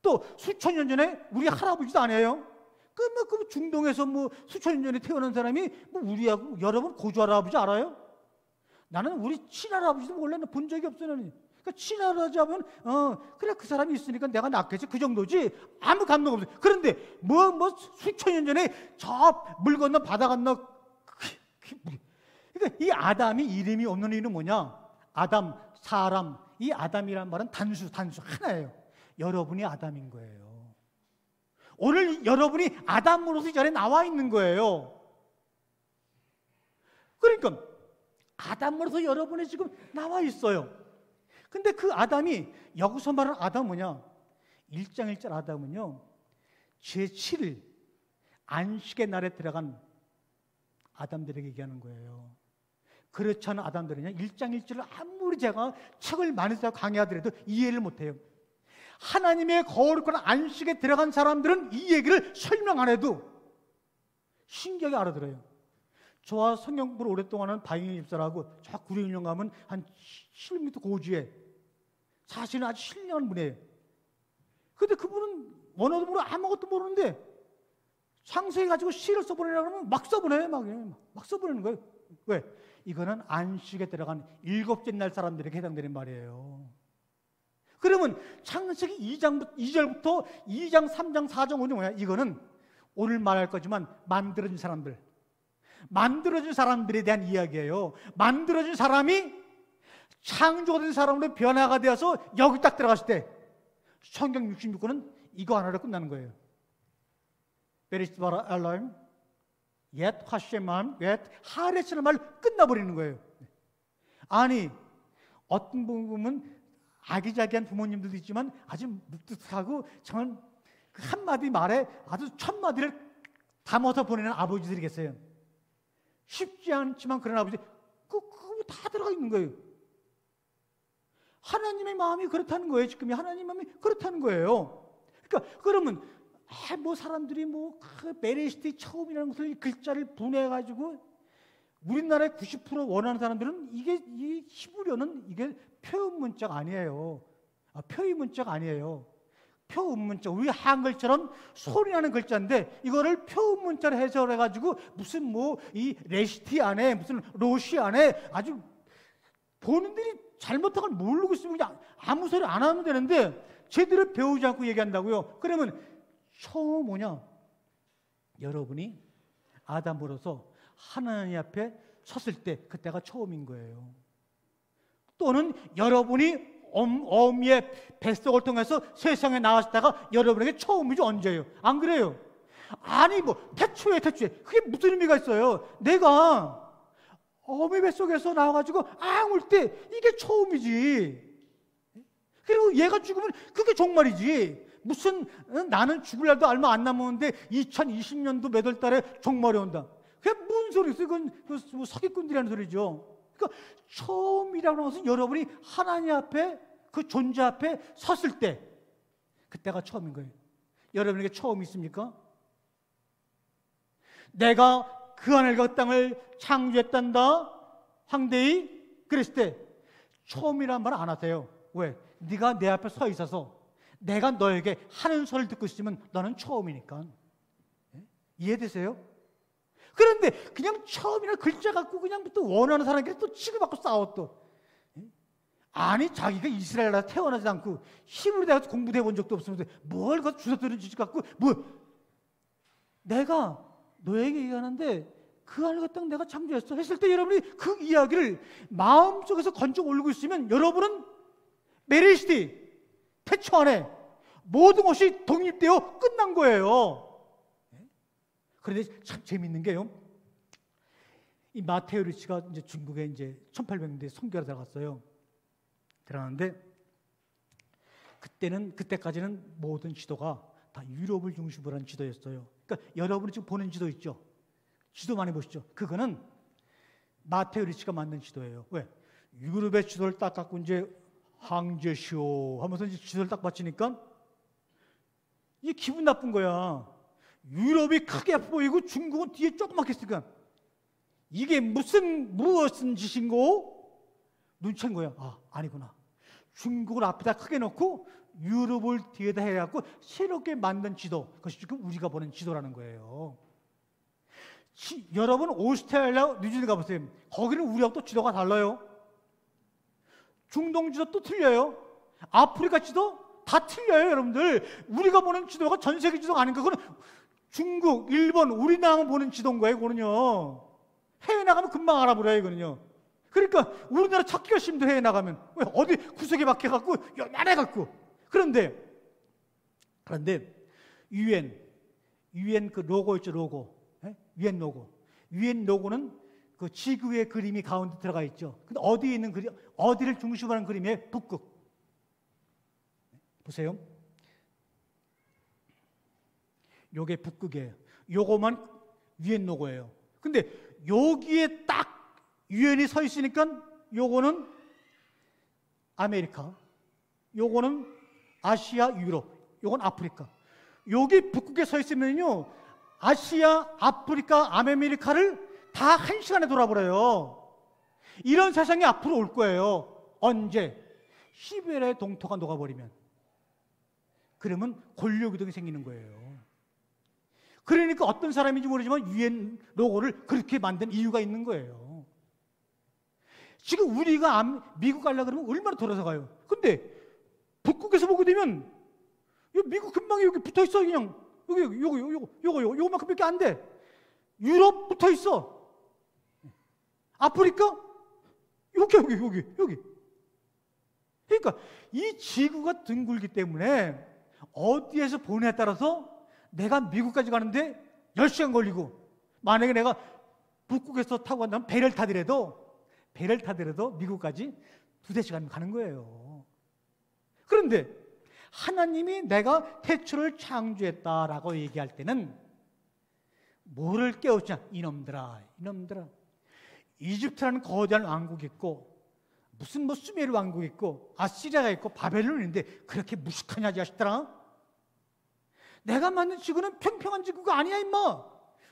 또 수천 년 전에 우리 할아버지도 아니에요. 그 중동에서 수천 년 전에 태어난 사람이 우리하고 여러분 고조 할아버지 알아요? 나는 우리 친할아버지도 몰라. 본 적이 없어요. 그러니까 친할아버지 하면 그래 그 사람이 있으니까 내가 낫겠지 그 정도지 아무 감동 없어요. 그런데 수천 년 전에 저 물 건너 바다 건너 그러니까 이 아담이 이름이 없는 이유는 뭐냐? 아담, 사람, 이 아담이란 말은 단수 하나예요. 여러분이 아담인 거예요. 오늘 여러분이 아담으로서 이 자리에 나와 있는 거예요. 그러니까 아담으로서 여러분이 지금 나와 있어요. 근데 그 아담이, 여기서 말하는 아담은 뭐냐? 1장 1절 아담은요, 제7일 안식의 날에 들어간 아담들에게 얘기하는 거예요. 그렇지 않은 아담들은요, 1장 1절을 아무리 제가 책을 많이 써서 강의하더라도 이해를 못해요. 하나님의 거룩한 안식에 들어간 사람들은 이 얘기를 설명 안 해도 신기하게 알아들어요. 저와 성경 공부를 오랫동안 하는 바잉 집사라고 저 구리운영 가면 한 10m 고지에 사실은 아주 신령한 분이에요. 근데 그분은 원어도 모르고 아무것도 모르는데 창세기 가지고 시를 써보내려고 하면 막 써보내, 막 써보내는 거예요. 왜? 이거는 안식에 들어간 일곱째 날 사람들에게 해당되는 말이에요. 그러면 창세기 2절부터 2장, 3장, 4장, 5장 뭐야? 이거는 오늘 말할 거지만 만들어진 사람들에 대한 이야기예요. 만들어진 사람이 창조가 된 사람으로 변화가 되어서 여기 딱 들어갔을 때 성경 66권은 이거 하나로 끝나는 거예요. 베리스 바라 알라임 옛 하쉐만 옛 하레스는 말 끝나버리는 거예요. 아니 어떤 부분은 아기자기한 부모님들도 있지만 아주 묵직하고 정말 그 한마디 말에 아주 천마디를 담아서 보내는 아버지들이 계세요. 쉽지 않지만 그런 아버지 그거 다 들어가 있는 거예요. 하나님의 마음이 그렇다는 거예요. 지금 하나님의 마음이 그렇다는 거예요. 그러니까 그러면 뭐 사람들이 그 메리시티 처음이라는 것을 글자를 분해해가지고 우리나라의 90% 원하는 사람들은 이 히브리어는 이게 표현 문자가 아니에요. 표의 문자가 아니에요. 표음 문자, 우리 한글처럼 소리 나는 글자인데 이거를 표음 문자로 해석해가지고 무슨 이 레시티 안에 무슨 로시 안에 아주 본인들이 잘못한 걸 모르고 있으면 그냥 아무 소리 안 하면 되는데 제대로 배우지 않고 얘기한다고요. 그러면 처음 뭐냐? 여러분이 아담으로서 하나님 앞에 섰을 때 그때가 처음인 거예요. 또는 여러분이 어미의 뱃속을 통해서 세상에 나왔다가 여러분에게 처음이죠. 언제예요? 안 그래요? 아니 태초에 그게 무슨 의미가 있어요? 내가 어미 뱃속에서 나와가지고 울 때 이게 처음이지. 그리고 얘가 죽으면 그게 종말이지. 무슨 나는 죽을 날도 얼마 안 남았는데 2020년도 몇 월 달에 종말이 온다. 그게 무슨 소리 있어요? 그건 사기꾼들이라는 소리죠. 그러니까 처음이라고 하는 것은 여러분이 하나님 앞에 그 존재 앞에 섰을 때 그때가 처음인 거예요. 여러분에게 처음이 있습니까? 내가 그 하늘과 땅을 창조했단다 황대히 그랬을 때 처음이란 말 안 하세요. 왜? 네가 내 앞에 서 있어서 내가 너에게 하는 소리를 듣고 있으면 너는 처음이니까. 이해되세요? 그런데 그냥 처음이나 글자 갖고 그냥 또 원하는 사람끼리 또 치고받고 싸워 또. 아니 자기가 이스라엘 나라 태어나지 않고 히브리 대학에서 공부도 해본 적도 없으면서 뭘 그 주석들은 지식 갖고 내가 너에게 얘기하는데 그 하늘과 땅 내가 창조했어 했을 때 여러분이 그 이야기를 마음속에서 건져 올리고 있으면 여러분은 메리시티 태초 안에 모든 것이 독립되어 끝난 거예요. 그런데 참 재밌는 게요. 이 마테오 리치가 이제 중국에 이제 1800년대에 선교를 들어갔어요. 들어갔는데 그때까지는 모든 지도가 다 유럽을 중심으로 한 지도였어요. 그러니까 여러분이 지금 보는 지도 있죠. 지도 많이 보시죠. 그거는 마테오 리치가 만든 지도예요. 왜? 유럽의 지도를 딱 갖고 이제 항제쇼 하면서 이제 지도를 딱 받치니까 이게 기분 나쁜 거야. 유럽이 크게 보이고 중국은 뒤에 조그맣게 있으니까 이게 무엇은 짓인고? 눈치챈 거야. 아니구나. 중국을 앞에다 크게 놓고 유럽을 뒤에다 해갖고 새롭게 만든 지도, 그것이 지금 우리가 보는 지도라는 거예요. 여러분 오스트레일리아, 뉴질랜드 가보세요. 거기는 우리하고 또 지도가 달라요. 중동 지도 또 틀려요. 아프리카 지도 다 틀려요, 여러분들. 우리가 보는 지도가 전 세계 지도가 아닌 거. 그건 중국, 일본, 우리나라만 보는 지도인 거예요, 그거는요. 해외 나가면 금방 알아버려요, 이거는요. 그러니까 우리나라 찾기가 힘들어, 해외 나가면. 왜? 어디 구석에 박혀갖고, 요만해갖고. 그런데, UN 그 로고 있죠, 로고. UN 로고. UN 로고는 그 지구의 그림이 가운데 들어가 있죠. 근데 어디에 있는 그림, 어디를 중심으로 하는 그림이에요? 북극. 보세요. 요게 북극이에요. 요거만 UN 로고예요. 근데 여기에 딱 UN이 서 있으니까 요거는 아메리카, 요거는 아시아, 유럽, 요건 아프리카. 여기 북극에 서 있으면요, 아시아, 아프리카, 아메리카를 다 한 시간에 돌아버려요. 이런 세상이 앞으로 올 거예요. 언제? 시베리아의 동토가 녹아버리면. 그러면 골료기둥이 생기는 거예요. 그러니까 어떤 사람인지 모르지만 유엔 로고를 그렇게 만든 이유가 있는 거예요. 지금 우리가 미국 가려고 그러면 얼마나 돌아서 가요. 근데 북극에서 보게 되면 미국 근방에 여기 붙어 있어. 그냥 요거만큼밖에 안 돼. 유럽 붙어 있어. 아프리카 여기. 그러니까 이 지구가 둥글기 때문에 어디에서 보느냐에 따라서 내가 미국까지 가는데 10시간 걸리고, 만약에 내가 북극에서 타고 간다면 배를 타더라도 미국까지 2-3시간 가는 거예요. 그런데 하나님이 내가 태초를 창조했다라고 얘기할 때는 뭐를 깨우치냐? 이놈들아. 이집트라는 거대한 왕국이 있고, 무슨 수메르 왕국이 있고, 아시리아가 있고, 바벨론이 있는데 그렇게 무식하냐 자식들아? 내가 만든 지구는 평평한 지구가 아니야 임마.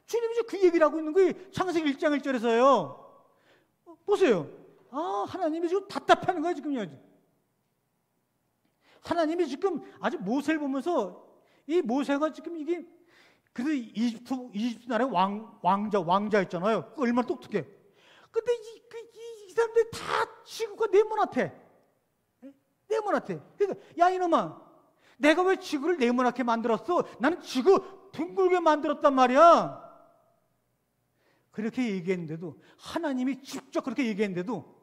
주님이 이제 그 얘기를 하고 있는 거예요. 창세기 1장 1절에서요. 보세요. 하나님이 지금 답답해하는 거예요 지금요. 하나님이 지금 아주 모세를 보면서, 이 모세가 지금 이게 그래도 이집트 나라의 왕자였잖아요. 얼마나 똑똑해. 근데 이 사람들이 다 지구가 네모나대. 그러니까 야 이놈아, 내가 왜 지구를 네모나게 만들었어? 나는 지구 둥글게 만들었단 말이야. 그렇게 얘기했는데도, 하나님이 직접 그렇게 얘기했는데도,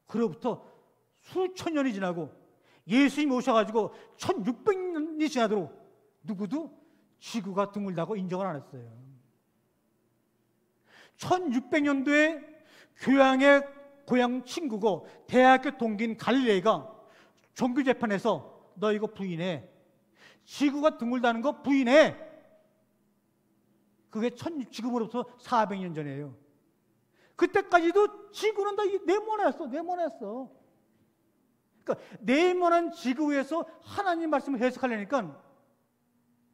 그로부터 수천 년이 지나고 예수님이 오셔가지고 1600년이 지나도록 누구도 지구가 둥글다고 인정을 안 했어요. 1600년도에 교양의 고향 친구고 대학교 동기인 갈릴레이가 종교재판에서 너 이거 부인해. 지구가 둥글다는 거 부인해. 그게 지금으로부터 400년 전이에요. 그때까지도 지구는 다 네모났어. 그러니까 네모난 지구 위에서 하나님 말씀을 해석하려니까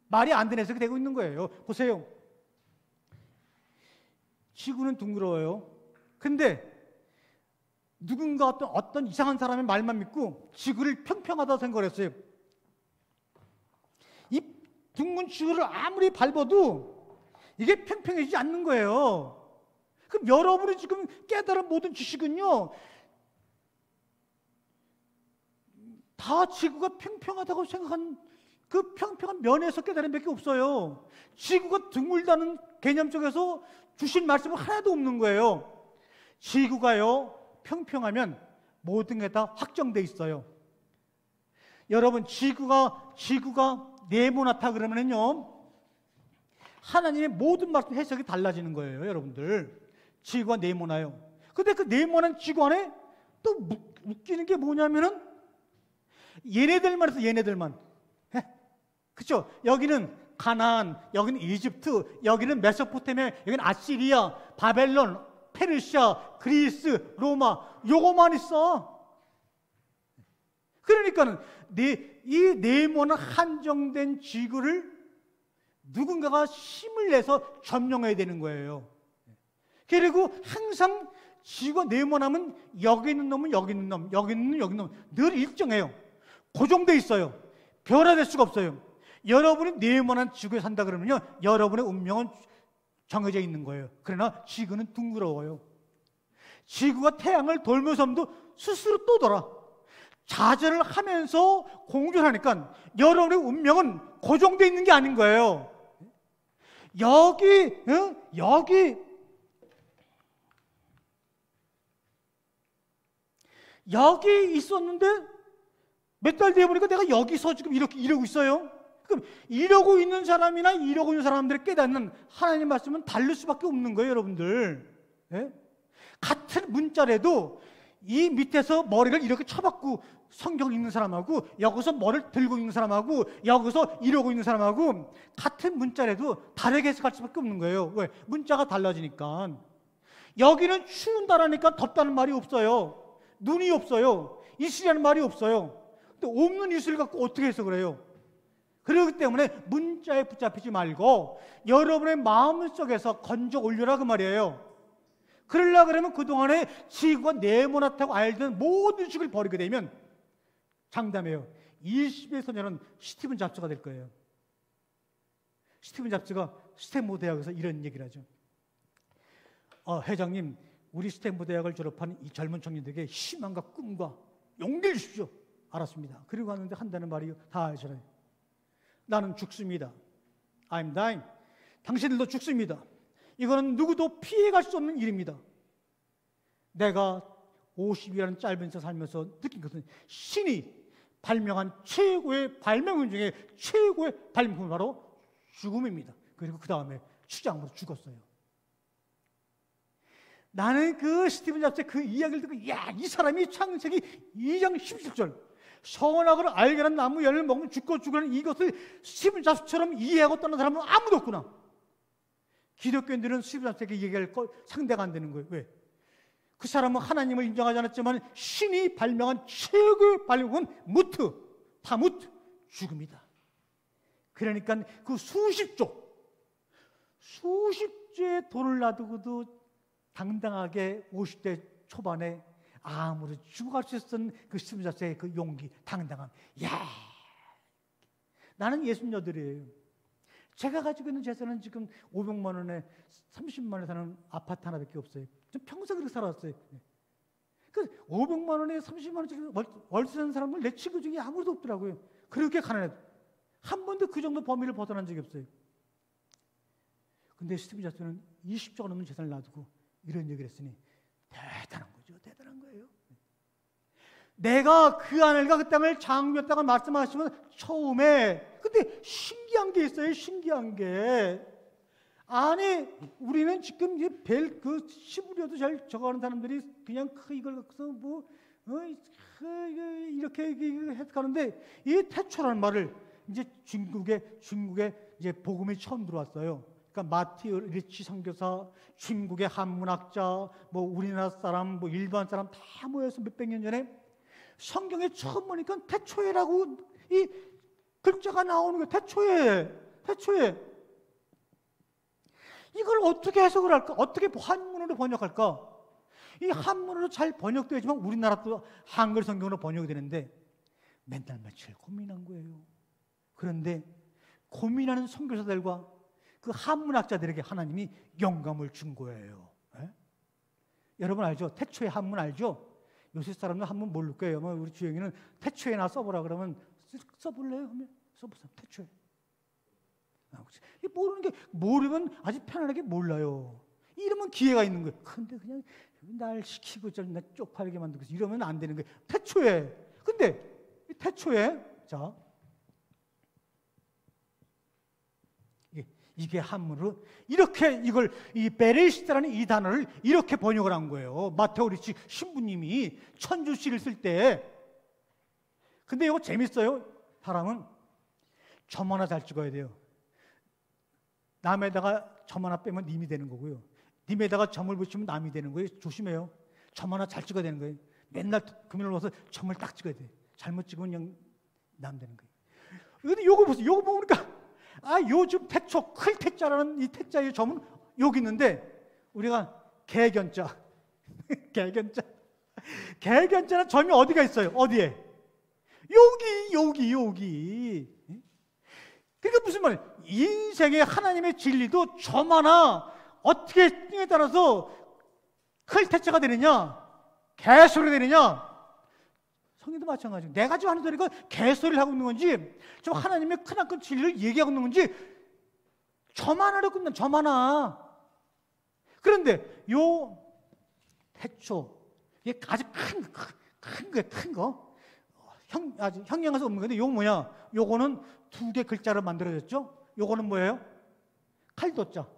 말이 안 되는 해석이 되고 있는 거예요. 보세요. 지구는 둥그러워요. 근데 누군가 어떤 이상한 사람의 말만 믿고 지구를 평평하다고 생각을 했어요. 이 둥근 지구를 아무리 밟아도 이게 평평해지지 않는 거예요. 그럼 여러분이 지금 깨달은 모든 지식은요, 다 지구가 평평하다고 생각한 그 평평한 면에서 깨달은 밖에 없어요. 지구가 둥글다는 개념 쪽에서 주신 말씀은 하나도 없는 거예요. 지구가요 평평하면 모든 게 다 확정돼 있어요. 여러분, 지구가 네모나다 그러면요, 하나님의 모든 말씀 해석이 달라지는 거예요. 여러분들, 지구가 네모나요. 근데 그 네모난 지구 안에 또 웃기는 게 뭐냐면은 얘네들만 해서 얘네들만, 그렇죠? 여기는 가나안, 여기는 이집트, 여기는 메소포타미아, 여기는 아시리아, 바벨론, 페르시아, 그리스, 로마, 요거만 있어. 그러니까는 이 네모난 한정된 지구를 누군가가 힘을 내서 점령해야 되는 거예요. 그리고 항상 지구가 네모나면 여기 있는 놈은 여기 있는 놈, 여기 있는 놈 늘 일정해요. 고정돼 있어요. 변화될 수가 없어요. 여러분이 네모난 지구에 산다 그러면요, 여러분의 운명은 정해져 있는 거예요. 그러나 지구는 둥그러워요. 지구가 태양을 돌면서도 스스로 또 돌아. 자전을 하면서 공존하니까 여러분의 운명은 고정되어 있는 게 아닌 거예요. 여기 있었는데 몇 달 뒤에 보니까 내가 여기서 지금 이렇게 이러고 있어요. 그럼 이러고 있는 사람이나 이러고 있는 사람들의 깨닫는 하나님 말씀은 다를 수밖에 없는 거예요, 여러분들. 예? 같은 문자라도 이 밑에서 머리를 이렇게 쳐박고 성경 읽는 사람하고, 여기서 머리를 들고 있는 사람하고, 여기서 이러고 있는 사람하고 같은 문자라도 다르게 해석할 수밖에 없는 거예요. 왜? 문자가 달라지니까. 여기는 추운다라니까 덥다는 말이 없어요. 눈이 없어요. 이슬이라는 말이 없어요. 근데 없는 이슬을 갖고 어떻게 해석을 해요? 그렇기 때문에 문자에 붙잡히지 말고 여러분의 마음속에서 건져 올려라 그 말이에요. 그러려고 그러면 그동안에 지구가 네모나다고 알던 모든 지식을 버리게 되면 장담해요. 20의 소년은 스티븐 잡스가 될 거예요. 스티븐 잡스가 스탠포드 대학에서 이런 얘기를 하죠. 회장님, 우리 스탠포드 대학을 졸업한 이 젊은 청년들에게 희망과 꿈과 용기를 주십시오. 알았습니다. 그리고 하는데 한다는 말이 다 하잖아요. 나는 죽습니다. I'm dying. 당신들도 죽습니다. 이거는 누구도 피해갈 수 없는 일입니다. 내가 50이라는 짧은 세상 살면서 느낀 것은 신이 발명한 최고의 발명품 중에 최고의 발명품은 바로 죽음입니다. 그리고 그 다음에 추장으로 죽었어요. 나는 그 스티븐 잡스의 그 이야기를 듣고 이 사람이 창세기 2장 17절 선악을 알게 하는 나무 열매를 먹으면 죽고 죽으라는 이것을 스티븐 잡스처럼 이해하고 떠난 사람은 아무도 없구나. 기독교인들은 스티븐 잡스에게 얘기할 상대가 안 되는 거예요. 왜? 그 사람은 하나님을 인정하지 않았지만 신이 발명한 최고의 발명은 타무트, 죽음이다. 그러니까 그 수십조의 돈을 놔두고도 당당하게 50대 초반에 암으로 죽어갈 수 있었던 그 스티븐 잡스의 그 용기, 당당함. 나는 68이에요. 제가 가지고 있는 재산은 지금 500만 원에 30만 원에 사는 아파트 하나밖에 없어요. 좀 평생 그렇게 살았어요. 그 500만 원에 30만 원짜리 월세 사는 사람을 내 친구 중에 아무도 없더라고요. 그렇게 가난해도 한 번도 그 정도 범위를 벗어난 적이 없어요. 근데 스티븐 잡스는 20조가 넘는 재산을 놔두고 이런 얘기를 했으니 대단한 거죠. 대단한 거예요. 내가 그 하늘과 그 땅을 창조했다고 말씀하시면 처음에 근데 신기한 게 있어요. 신기한 게 아니 우리는 지금 그 시부리어도 잘 적어가는 사람들이 그냥 이걸 갖고서 이렇게 해석하는데 이 태초라는 말을 이제 중국에 이제 복음이 처음 들어왔어요. 그러니까 마티오 리치 선교사, 중국의 한문학자, 우리나라 사람, 일반 사람 다 모여서 몇백 년 전에 성경에 처음 보니까 태초에라고 이 글자가 나오는 거예요. 태초에. 이걸 어떻게 해석을 할까? 어떻게 한문으로 번역할까? 이 한문으로 잘 번역되지만 우리나라도 한글 성경으로 번역이 되는데 맨날 며칠 고민한 거예요. 그런데 고민하는 선교사들과 그 한문학자들에게 하나님이 영감을 준 거예요. 여러분 알죠? 태초의 한문 알죠? 요새 사람들 한문 모를 거예요. 우리 주영이는 태초에나 써보라 그러면 써볼래요? 하면 써보세요. 태초에. 모르면 아주 편안하게 몰라요. 이러면 기회가 있는 거예요. 근데 그냥 날 시키고 나 쪽팔리게 만들고 이러면 안 되는 거예요. 태초에. 근데 이 태초에 자 이게 한문으로 이렇게 이걸 이 베레시스라는 이 단어를 이렇게 번역을 한 거예요. 마테오 리치 신부님이 천주시를 쓸 때. 근데 이거 재밌어요. 사람은 점 하나 잘 찍어야 돼요. 남에다가 점 하나 빼면 님이 되는 거고요. 님에다가 점을 붙이면 남이 되는 거예요. 조심해요. 점 하나 잘 찍어야 되는 거예요. 맨날 금연을 넣어서 점을 딱 찍어야 돼요. 잘못 찍으면 그냥 남 되는 거예요. 근데 요거 보세요. 요거 보니까 요즘 태초, 클 태자라는 이 태자의 점은 여기 있는데 우리가 개견자 개견자는 점이 어디가 있어요? 어디에? 여기. 그러니까 무슨 말이에요? 인생의 하나님의 진리도 점 하나 어떻게 에 따라서 클 태자가 되느냐, 개소리 되느냐. 성경도 마찬가지고 내가 지금 하는 소리가 개소리를 하고 있는 건지 좀 하나님의 크나큰 진리를 얘기하고 있는 건지 점 하나로 끝난 점 하나. 그런데 요 태초 이게 아주 큰 거 아주 형용할 수 없는 건데 요거 뭐냐? 요거는 두 개 글자로 만들어졌죠? 요거는 뭐예요? 칼도자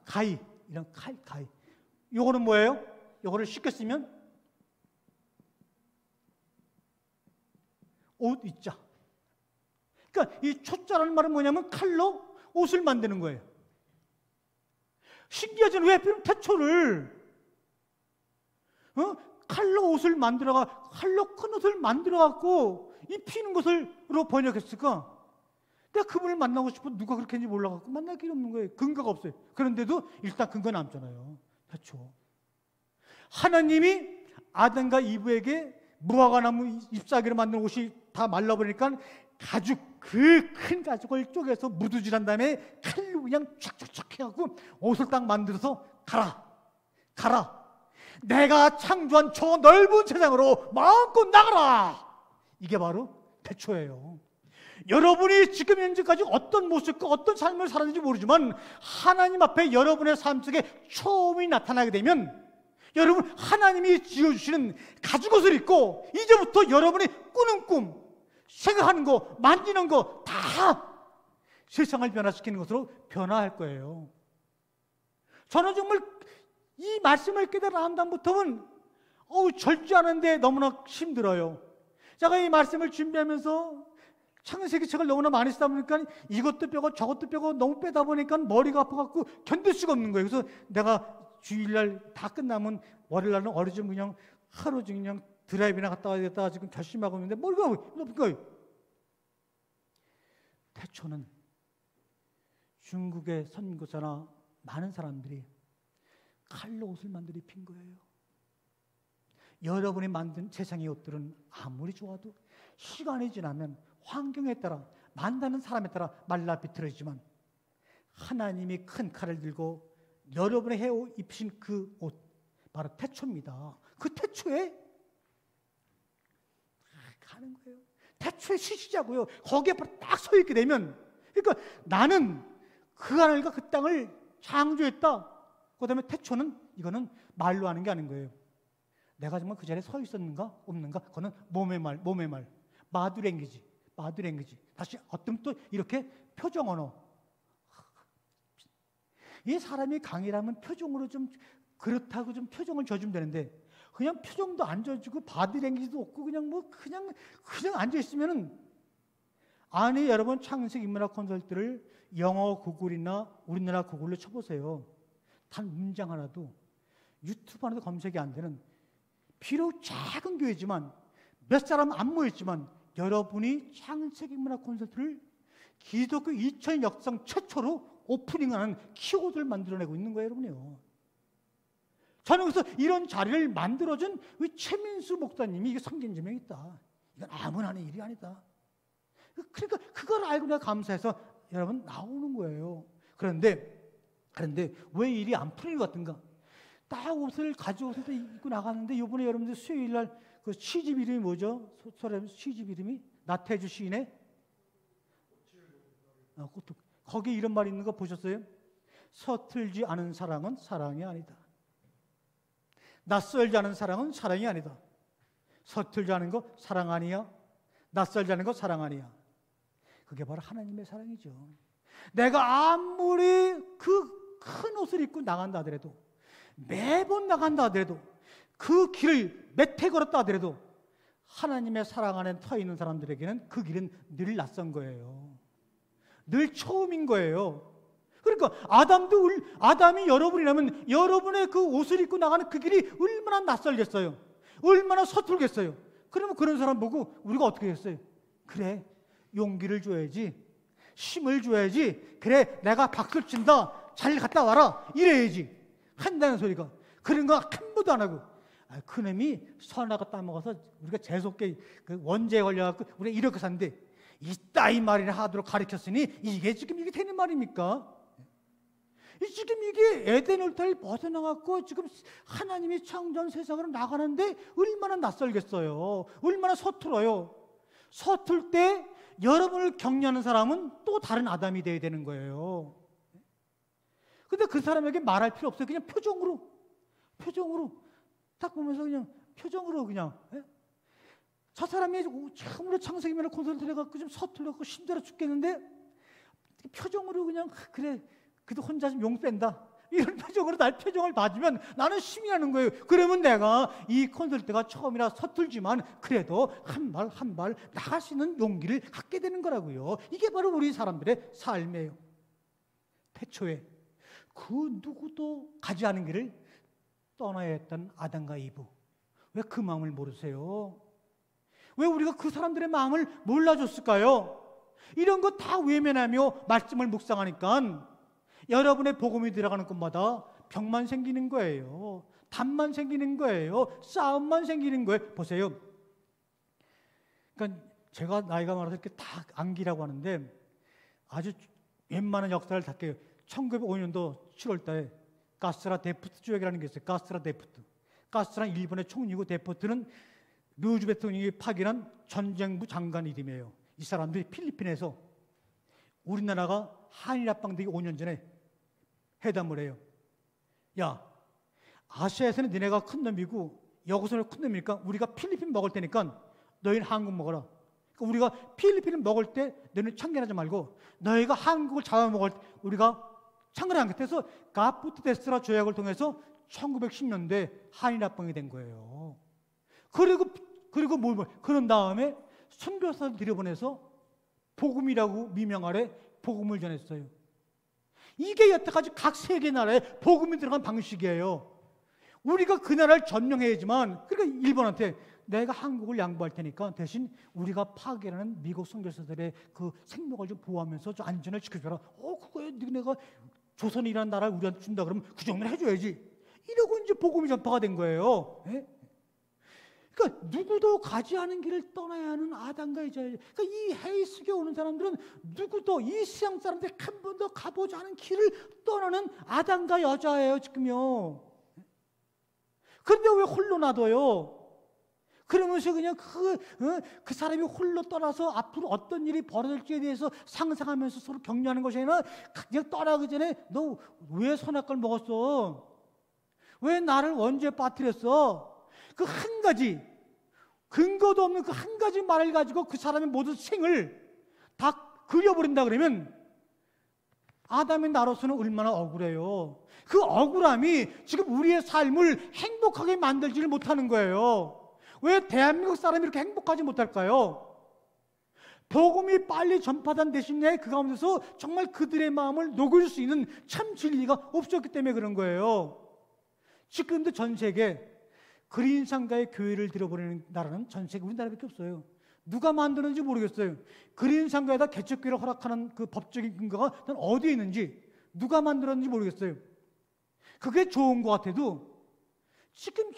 가위 이런 가위. 요거는 뭐예요? 요거를 쉽게 쓰면 옷 있자. 그러니까 이 초자라는 말은 뭐냐면 칼로 옷을 만드는 거예요. 신기하죠? 왜 태초를 칼로 옷을 만들어가 칼로 큰 옷을 만들어갖고 입히는 것으로 번역했을까? 내가 그분을 만나고 싶어 누가 그렇게 했는지 몰라갖고 만날 길이 없는 거예요. 근거가 없어요. 그런데도 일단 근거 남잖아요. 태초. 하나님이 아담과 이브에게 무화과나무 잎사귀로 만든 옷이 다 말라버리니까 가죽, 그 큰 가죽을 쪼개서 무두질한 다음에 칼로 그냥 촥촥촥 해갖고 옷을 딱 만들어서 가라. 내가 창조한 저 넓은 세상으로 마음껏 나가라. 이게 바로 태초예요. 여러분이 지금 현재까지 어떤 모습과 어떤 삶을 살았는지 모르지만 하나님 앞에 여러분의 삶 속에 처음이 나타나게 되면 여러분, 하나님이 지어주시는 가죽옷을 입고 이제부터 여러분이 꾸는 꿈, 생각하는 거, 만지는 거 다 세상을 변화시키는 것으로 변화할 거예요. 저는 정말 이 말씀을 깨달은 다음부터는 절제하는데 너무나 힘들어요. 제가 이 말씀을 준비하면서 창세기 책을 너무나 많이 쓰다 보니까 이것도 빼고 저것도 빼고 너무 빼다 보니까 머리가 아파갖고 견딜 수가 없는 거예요. 그래서 내가 주일날 다 끝나면 월요일날은 어리좀 그냥 하루 종일 그냥 드라이브나 갔다 와야겠다 지금 결심하고 있는데 머리가 높은 거예요. 태초는 중국의 선교사나 많은 사람들이 칼로 옷을 만들어 입힌 거예요. 여러분이 만든 세상의 옷들은 아무리 좋아도 시간이 지나면 환경에 따라 만드는 사람에 따라 말라 비틀어지지만 하나님이 큰 칼을 들고 여러분의 해 입히신 그 옷 바로 태초입니다. 그 태초에 가는 거예요. 태초에 쉬시자고요. 거기에 딱 서 있게 되면, 그러니까 나는 그 하늘과 그 땅을 창조했다. 그 다음에 태초는 이거는 말로 하는 게 아닌 거예요. 내가 정말 그 자리에 서 있었는가 없는가, 그거는 몸의 말, 마두랭귀지. 다시 어떤 또 이렇게 표정 언어. 이 사람이 강이라면 표정으로 좀 그렇다고 좀 표정을 져주면 되는데 그냥 표정도 안 져주고 바디랭귀지도 없고 그냥 앉아 있으면은, 아니 여러분, 창세기 인문학 콘서트를 영어 구글이나 우리나라 구글로 쳐보세요. 단 문장 하나도 유튜브 하나도 검색이 안 되는, 비록 작은 교회지만 몇 사람 안 모였지만 여러분이 창세기 인문학 콘서트를 기독교 2000 역사 최초로 오프닝하는 키워드를 만들어내고 있는 거예요, 여러분이요. 저는 그래서 이런 자리를 만들어준 우리 최민수 목사님이 이게 성견지명이 있다. 이건 아무나 하는 일이 아니다. 그러니까 그걸 알고 내가 감사해서 여러분 나오는 거예요. 그런데 왜 일이 안 풀리는 것 같은가? 딱 옷을 가져와서 입고 나갔는데 이번에 여러분들 수요일날 그 시집 이름이 뭐죠? 시집 이름이 나태주 시인의 거기 이런 말이 있는 거 보셨어요? 서툴지 않은 사랑은 사랑이 아니다. 낯설지 않은 사랑은 사랑이 아니다. 서툴지 않은 거 사랑 아니야. 낯설지 않은 거 사랑 아니야. 그게 바로 하나님의 사랑이죠. 내가 아무리 그 큰 옷을 입고 나간다 하더라도, 매번 나간다 하더라도, 그 길을 몇 해 걸었다 하더라도 하나님의 사랑 안에 터 있는 사람들에게는 그 길은 늘 낯선 거예요. 늘 처음인 거예요. 그러니까 아담이 여러분이라면 여러분의 그 옷을 입고 나가는 그 길이 얼마나 낯설겠어요. 얼마나 서툴겠어요. 그러면 그런 사람 보고 우리가 어떻게 했어요? 그래, 용기를 줘야지, 힘을 줘야지, 그래 내가 박수를 친다, 잘 갔다 와라 이래야지 한다는 소리가, 그런 거 한 번도 안 하고, 그놈이 선하고 따먹어서 우리가 재수없게 그 원죄에 걸려갖고 우리가 이렇게 샀는데 이따위 말이나 하도록 가르쳤으니 이게 지금 이게 되는 말입니까? 지금 이게 에덴 울타리를 벗어나갖고 지금 하나님이 창조한 세상으로 나가는데 얼마나 낯설겠어요. 얼마나 서툴어요. 서툴 때 여러분을 격려하는 사람은 또 다른 아담이 돼야 되는 거예요. 근데 그 사람에게 말할 필요 없어요. 그냥 표정으로 딱 보면서 그냥 표정으로 그냥, 예? 저 사람이 처음으로 창세기 인문학 콘서트를 해갖고 좀 서툴렀고 힘들어 죽겠는데 표정으로 그냥 그래 그래도 혼자 좀 용 뺀다 이런 표정으로 날 표정을 봐주면 나는 힘이 나는 거예요. 그러면 내가 이 콘서트가 처음이라 서툴지만 그래도 한 발 나갈 수 있는 용기를 갖게 되는 거라고요. 이게 바로 우리 사람들의 삶이에요. 태초에 그 누구도 가지 않은 길을 떠나야 했던 아담과 이브, 왜 그 마음을 모르세요? 왜 우리가 그 사람들의 마음을 몰라줬을까요? 이런 거 다 외면하며 말씀을 묵상하니까 여러분의 복음이 들어가는 곳마다 병만 생기는 거예요. 담만 생기는 거예요. 싸움만 생기는 거예요. 보세요. 그러니까 제가 나이가 많아서 이렇게 다 암기라고 하는데 아주 웬만한 역사를 다 깨요. 1905년도 7월 달에 가스라 데프트 조약이라는 게 있어요. 가스라 데프트. 가스라는 일본의 총리고 데프트는 루즈베트 대통령이 파견한 전쟁부 장관 이름이에요. 이 사람들이 필리핀에서 우리나라가 한일합방 되기 5년 전에 회담을 해요. 야, 아시아에서는 니네가 큰 놈이고 여기서는 큰 놈이니까 우리가 필리핀 먹을 테니까 너희는 한국 먹어라. 그러니까 우리가 필리핀을 먹을 때 너희는 참견하지 말고 너희가 한국을 잡아먹을 때 우리가 참견을 안 했대서 가푸트-데스라 조약을 통해서 1910년대 한일합방이 된 거예요. 그리고 그런 다음에 선교사를 들여보내서 복음이라고 미명 아래 복음을 전했어요. 이게 여태까지 각 세계 나라에 복음이 들어간 방식이에요. 우리가 그 나라를 점령해야지만, 그러니까 일본한테 내가 한국을 양보할 테니까 대신 우리가 파견하는 미국 선교사들의 그 생명을 좀 보호하면서 좀 안전을 지켜줘라. 그거에 내가 조선이라는 나라를 우리한테 준다 그러면 그 정도는 해줘야지. 이러고 이제 복음이 전파가 된 거예요. 예? 그러니까 누구도 가지 않은 길을 떠나야 하는 아담과 여자예요. 그러니까 이 헤이스에 오는 사람들은 누구도 이 세상 사람들이 한 번도 가보지 않은 길을 떠나는 아담과 여자예요, 지금요. 그런데 왜 홀로 놔둬요? 그러면서 그냥 그 사람이 홀로 떠나서 앞으로 어떤 일이 벌어질지에 대해서 상상하면서 서로 격려하는 것이 아니라 그냥 떠나기 전에 너 왜 선악과를 먹었어? 왜 나를 원죄에 빠뜨렸어? 그 한 가지, 근거도 없는 그 한 가지 말을 가지고 그 사람의 모든 생을 다 그려버린다 그러면 아담의 나로서는 얼마나 억울해요. 그 억울함이 지금 우리의 삶을 행복하게 만들지를 못하는 거예요. 왜 대한민국 사람이 이렇게 행복하지 못할까요? 복음이 빨리 전파된 대신에 그 가운데서 정말 그들의 마음을 녹일 수 있는 참 진리가 없었기 때문에 그런 거예요. 지금도 전 세계 그린상가의 교회를 들어버리는 나라는 전 세계 우리나라밖에 없어요. 누가 만드는지 모르겠어요. 그린상가에다 개척교회를 허락하는 그 법적인 근거가 난 어디에 있는지, 누가 만들었는지 모르겠어요. 그게 좋은 것 같아도 지금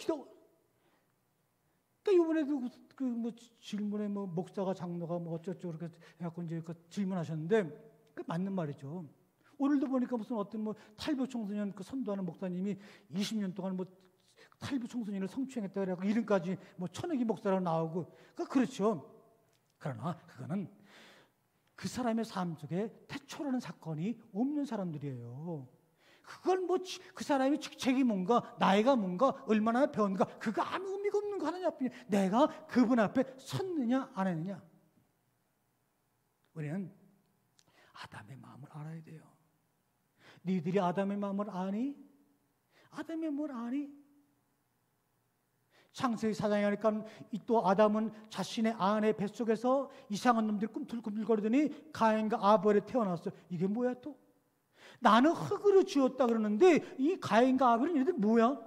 그러니까 이번에도 질문에 목사가 장로가 어쩌고 그렇게 해갖고 이제 그 질문하셨는데 그 맞는 말이죠. 오늘도 보니까 무슨 어떤 탈북 청소년 그 선도하는 목사님이 20년 동안 탈북 청소년을 성추행했다 그래갖고 이름까지 천억이 목사라고 나오고 그렇죠. 그러나 그거는 그 사람의 삶 속에 태초라는 사건이 없는 사람들이에요. 그건 그 사람이 직책이 뭔가, 나이가 뭔가, 얼마나 배웠는가, 그거 아무 의미가 없는 거 하나님 앞에 내가 그분 앞에 섰느냐 안 했느냐. 우리는 아담의 마음을 알아야 돼요. 니들이 아담의 마음을 아니? 아담의 마음을 아니? 창세기 4장에 하니까 또 아담은 자신의 아내 뱃속에서 이상한 놈들이 꿈틀꿈틀거리더니 가인과 아벨이 태어났어요. 이게 뭐야 또? 나는 흙으로 지었다 그러는데 이 가인과 아벨은 얘들 뭐야?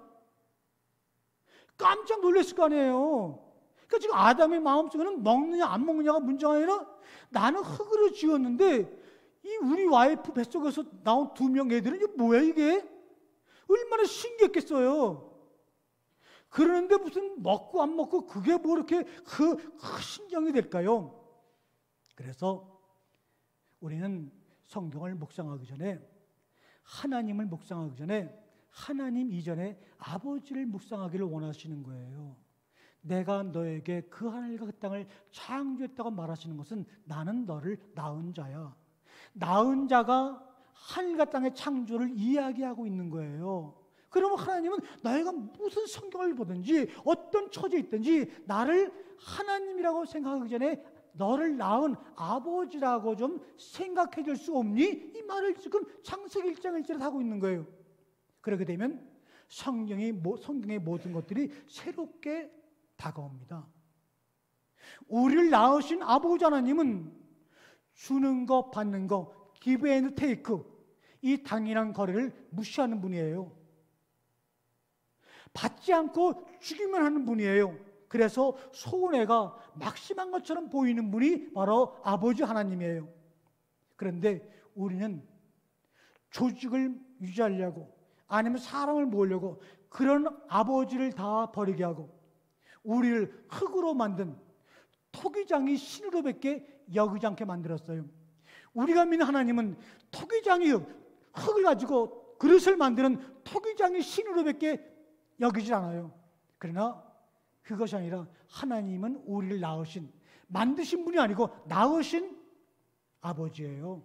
깜짝 놀랐을 거 아니에요. 그러니까 지금 아담의 마음속에는 먹느냐 안 먹느냐가 문제가 아니라 나는 흙으로 지었는데 이 우리 와이프 뱃속에서 나온 2명 애들은 이게 뭐야 이게? 얼마나 신기했겠어요. 그러는데 무슨 먹고 안 먹고 그게 뭐 이렇게 그 신경이 될까요? 그래서 우리는 성경을 묵상하기 전에, 하나님을 묵상하기 전에 하나님 이전에 아버지를 묵상하기를 원하시는 거예요. 내가 너에게 그 하늘과 그 땅을 창조했다고 말하시는 것은 나는 너를 낳은 자야. 낳은 자가 하늘과 땅의 창조를 이야기하고 있는 거예요. 그러면 하나님은 너희가 무슨 성경을 보든지 어떤 처지에 있든지 나를 하나님이라고 생각하기 전에 너를 낳은 아버지라고 좀 생각해 줄 수 없니? 이 말을 지금 창세기 1장 1절에 하고 있는 거예요. 그렇게 되면 성경의 모든 것들이 새롭게 다가옵니다. 우리를 낳으신 아버지 하나님은 주는 거 받는 거, give and take, 이 당연한 거래를 무시하는 분이에요. 받지 않고 주기만 하는 분이에요. 그래서 손해가 막심한 것처럼 보이는 분이 바로 아버지 하나님이에요. 그런데 우리는 조직을 유지하려고 아니면 사람을 모으려고 그런 아버지를 다 버리게 하고 우리를 흙으로 만든 토기장이 신으로밖에 여기지 않게 만들었어요. 우리가 믿는 하나님은 토기장이 흙을 가지고 그릇을 만드는 토기장이 신으로밖에 여기지 않아요. 그러나 그것이 아니라 하나님은 우리를 낳으신, 만드신 분이 아니고 낳으신 아버지예요.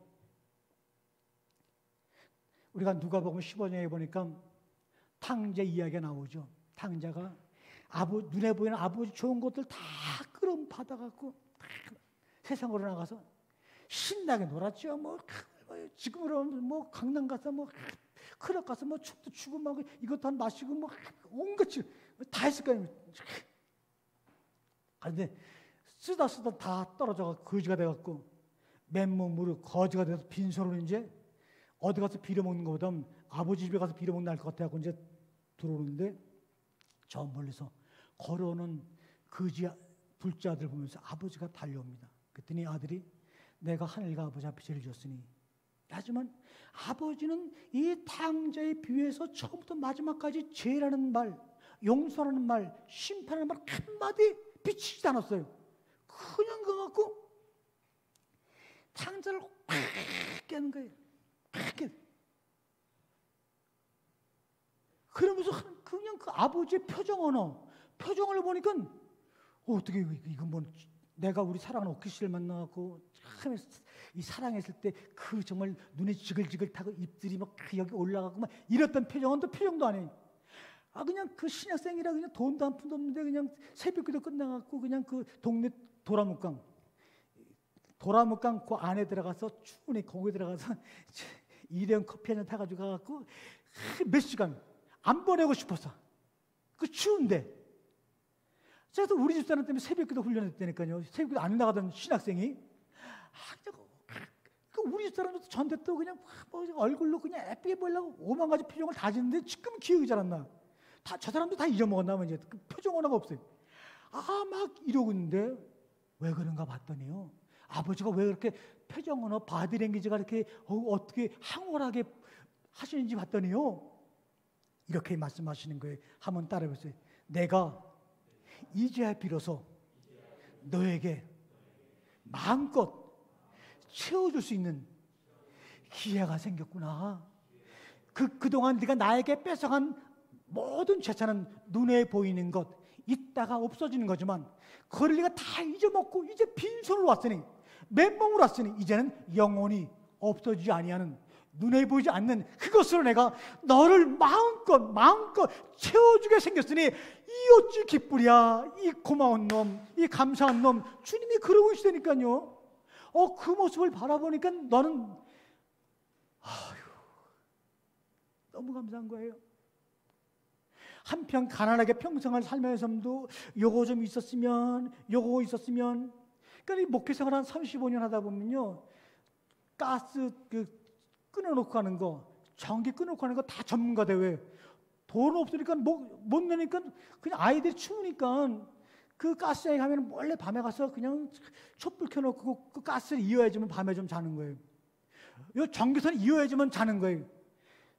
우리가 누가복음 15장에 보니까 탕자 이야기가 나오죠. 탕자가 눈에 보이는 아버지 좋은 것들 다 끌어 받아갖고 세상으로 나가서 신나게 놀았죠. 지금으로 뭐 강남 가서 뭐 클럽 가서 뭐 춤도 추고 막 이것도 한 마시고 뭐 온갖 다 했을 거예요. 그런데 쓰다 다 떨어져가 거지가 돼갖고 맨몸으로 거지가 돼서 빈손으로 이제 어디 가서 빌어먹는 것보다 아버지 집에 가서 빌어먹는 날 것 같아갖고 이제 들어오는데 저 멀리서 걸어오는 거지 둘째 아들 보면서 아버지가 달려옵니다. 그랬더니 아들이 내가 하늘과 아버지 앞에 죄를 졌으니, 하지만 아버지는 이 탕자의 비유에서 처음부터 마지막까지 죄라는 말, 용서라는 말, 심판하는 말 한마디 비치지 않았어요. 그냥 가갖고 탕자를 확 깨는 거예요. 확 깨. 그러면서 그냥 그 아버지의 표정을 보니까 어떻게 이건 뭐 내가 우리 사랑하는 오키씨를 만나고 참 이 사랑했을 때 그 정말 눈에 지글지글 타고 입들이 막 여기 올라가고 막 이랬던 표정은 또 표정도 아니에요. 그냥 그 신학생이라 그냥 돈도 한 푼도 없는데 그냥 새벽기도 끝나갖고 그냥 그 동네 도라묵강 그 안에 들어가서 추운에 거기 들어가서 일회용 커피 한 잔 타가지고 가갖고 몇 시간 안 보내고 싶어서 그 추운데 그래서 우리 집사람 때문에 새벽기도 훈련했다니까요. 새벽기도 안 나가던 신학생이 우리 집사람도 전대 또 그냥 얼굴로 그냥 예쁘게 보려고 오만 가지 표정을 다 짓는데 지금 기억이 잘 안 나. 저 사람도 다 잊어먹었나 이제 그 표정 하나가 없어요. 막 이러고 있는데 왜 그런가 봤더니요. 아버지가 왜 그렇게 표정 언어 바디랭귀지가 이렇게 어떻게 황홀하게 하시는지 봤더니요. 이렇게 말씀하시는 거예요. 한번 따라해보세요. 내가 이제야 비로소 너에게 마음껏 채워줄 수 있는 기회가 생겼구나. 그동안 네가 나에게 뺏어간 모든 재산은 눈에 보이는 것, 있다가 없어지는 거지만 그걸 네가 다 잊어먹고 이제 빈손으로 왔으니, 맨몸으로 왔으니 이제는 영원히 없어지지 아니하는, 눈에 보이지 않는 그것으로 내가 너를 마음껏 채워주게 생겼으니 이 어찌 기쁘랴. 이 고마운 놈, 이 감사한 놈, 주님이 그러고 있으니까요. 그 모습을 바라보니까 너는 너무 감사한 거예요. 한편 가난하게 평생을 살면서도 요거 좀 있었으면, 요거 있었으면. 그러니까 이 목회생활 한 35년 하다 보면요, 가스 끊어놓고 하는 거, 전기 끊어놓고 하는 거 다 전문가 대회. 돈 없으니까 못 내니까 그냥 아이들이 추우니까 그 가스장에 가면 몰래 밤에 가서 그냥 촛불 켜놓고 그 가스를 이어야지만 밤에 좀 자는 거예요. 요 전기선을 이어야지만 자는 거예요.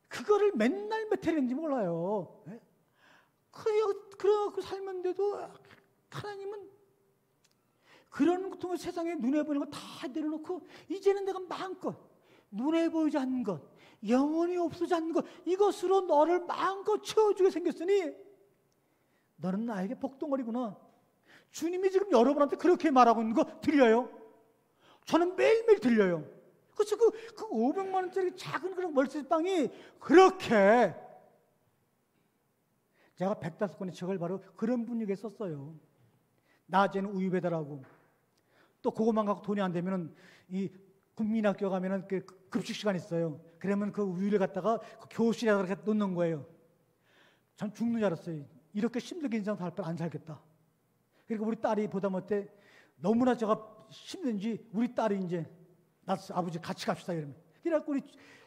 그거를 맨날 몇 해인지 몰라요. 그래갖고 살면서도 하나님은 그런 고통을 세상에 눈에 보이는 거 다 내려놓고 이제는 내가 마음껏 눈에 보이지 않는 것, 영원히 없어지지 않는 것, 이것으로 너를 마음껏 채워주게 생겼으니 너는 나에게 복덩어리구나. 주님이 지금 여러분한테 그렇게 말하고 있는 거 들려요? 저는 매일매일 들려요. 그래서 그 500만 원짜리 작은 그런 멀티빵이 그렇게, 제가 105권의 책을 바로 그런 분위기에 썼어요. 낮에는 우유 배달하고, 또 그것만 갖고 돈이 안 되면은 이 국민학교 가면은 그 급식 시간 있어요. 그러면 그 우유를 갖다가 그 교실에 그렇게 놓는 거예요. 전 죽는 줄 알았어요. 이렇게 힘들게 인생 살 뻔 안 살겠다. 그리고 우리 딸이 보다 못해 너무나 제가 힘든지 우리 딸이 이제 아버지 같이 갑시다 이러면, 그래갖고 우리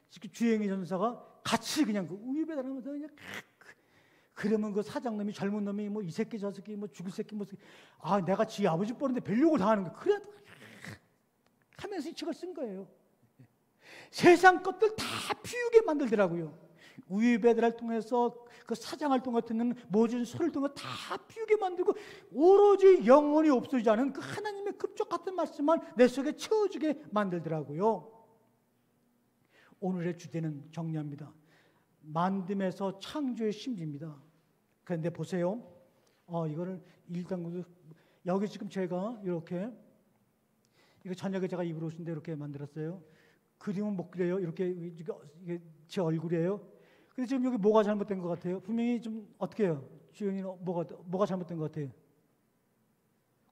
주행이 전사가 같이 그냥 그 우유 배달하면서 그냥 그러면 그 사장놈이 젊은 놈이 뭐 이 새끼 저 새끼 뭐 죽을 새끼 뭐 내가 지 아버지 뻔인데 별 욕을 다 하는 거야. 그래 하면서 이 책을 쓴 거예요. 세상 것들 다 피우게 만들더라고요. 우유배달을 통해서 그 사장을 통해 듣는 모든 소리를 통해 다 비우게 만들고 오로지 영원히 없어지지 않은 그 하나님의 급적 같은 말씀만 내 속에 채워지게 만들더라고요. 오늘의 주제는 정리합니다. 만듦에서 창조의 심리입니다. 그런데 보세요. 이거를 일단 여기 지금 제가 이렇게 이거 저녁에 제가 입을 옷인데 이렇게 만들었어요. 그림은 못 그려요. 이게 제 얼굴이에요. 근데 지금 여기 뭐가 잘못된 것 같아요? 분명히 좀 어떻게 해요? 주영이는 뭐가 잘못된 것 같아요?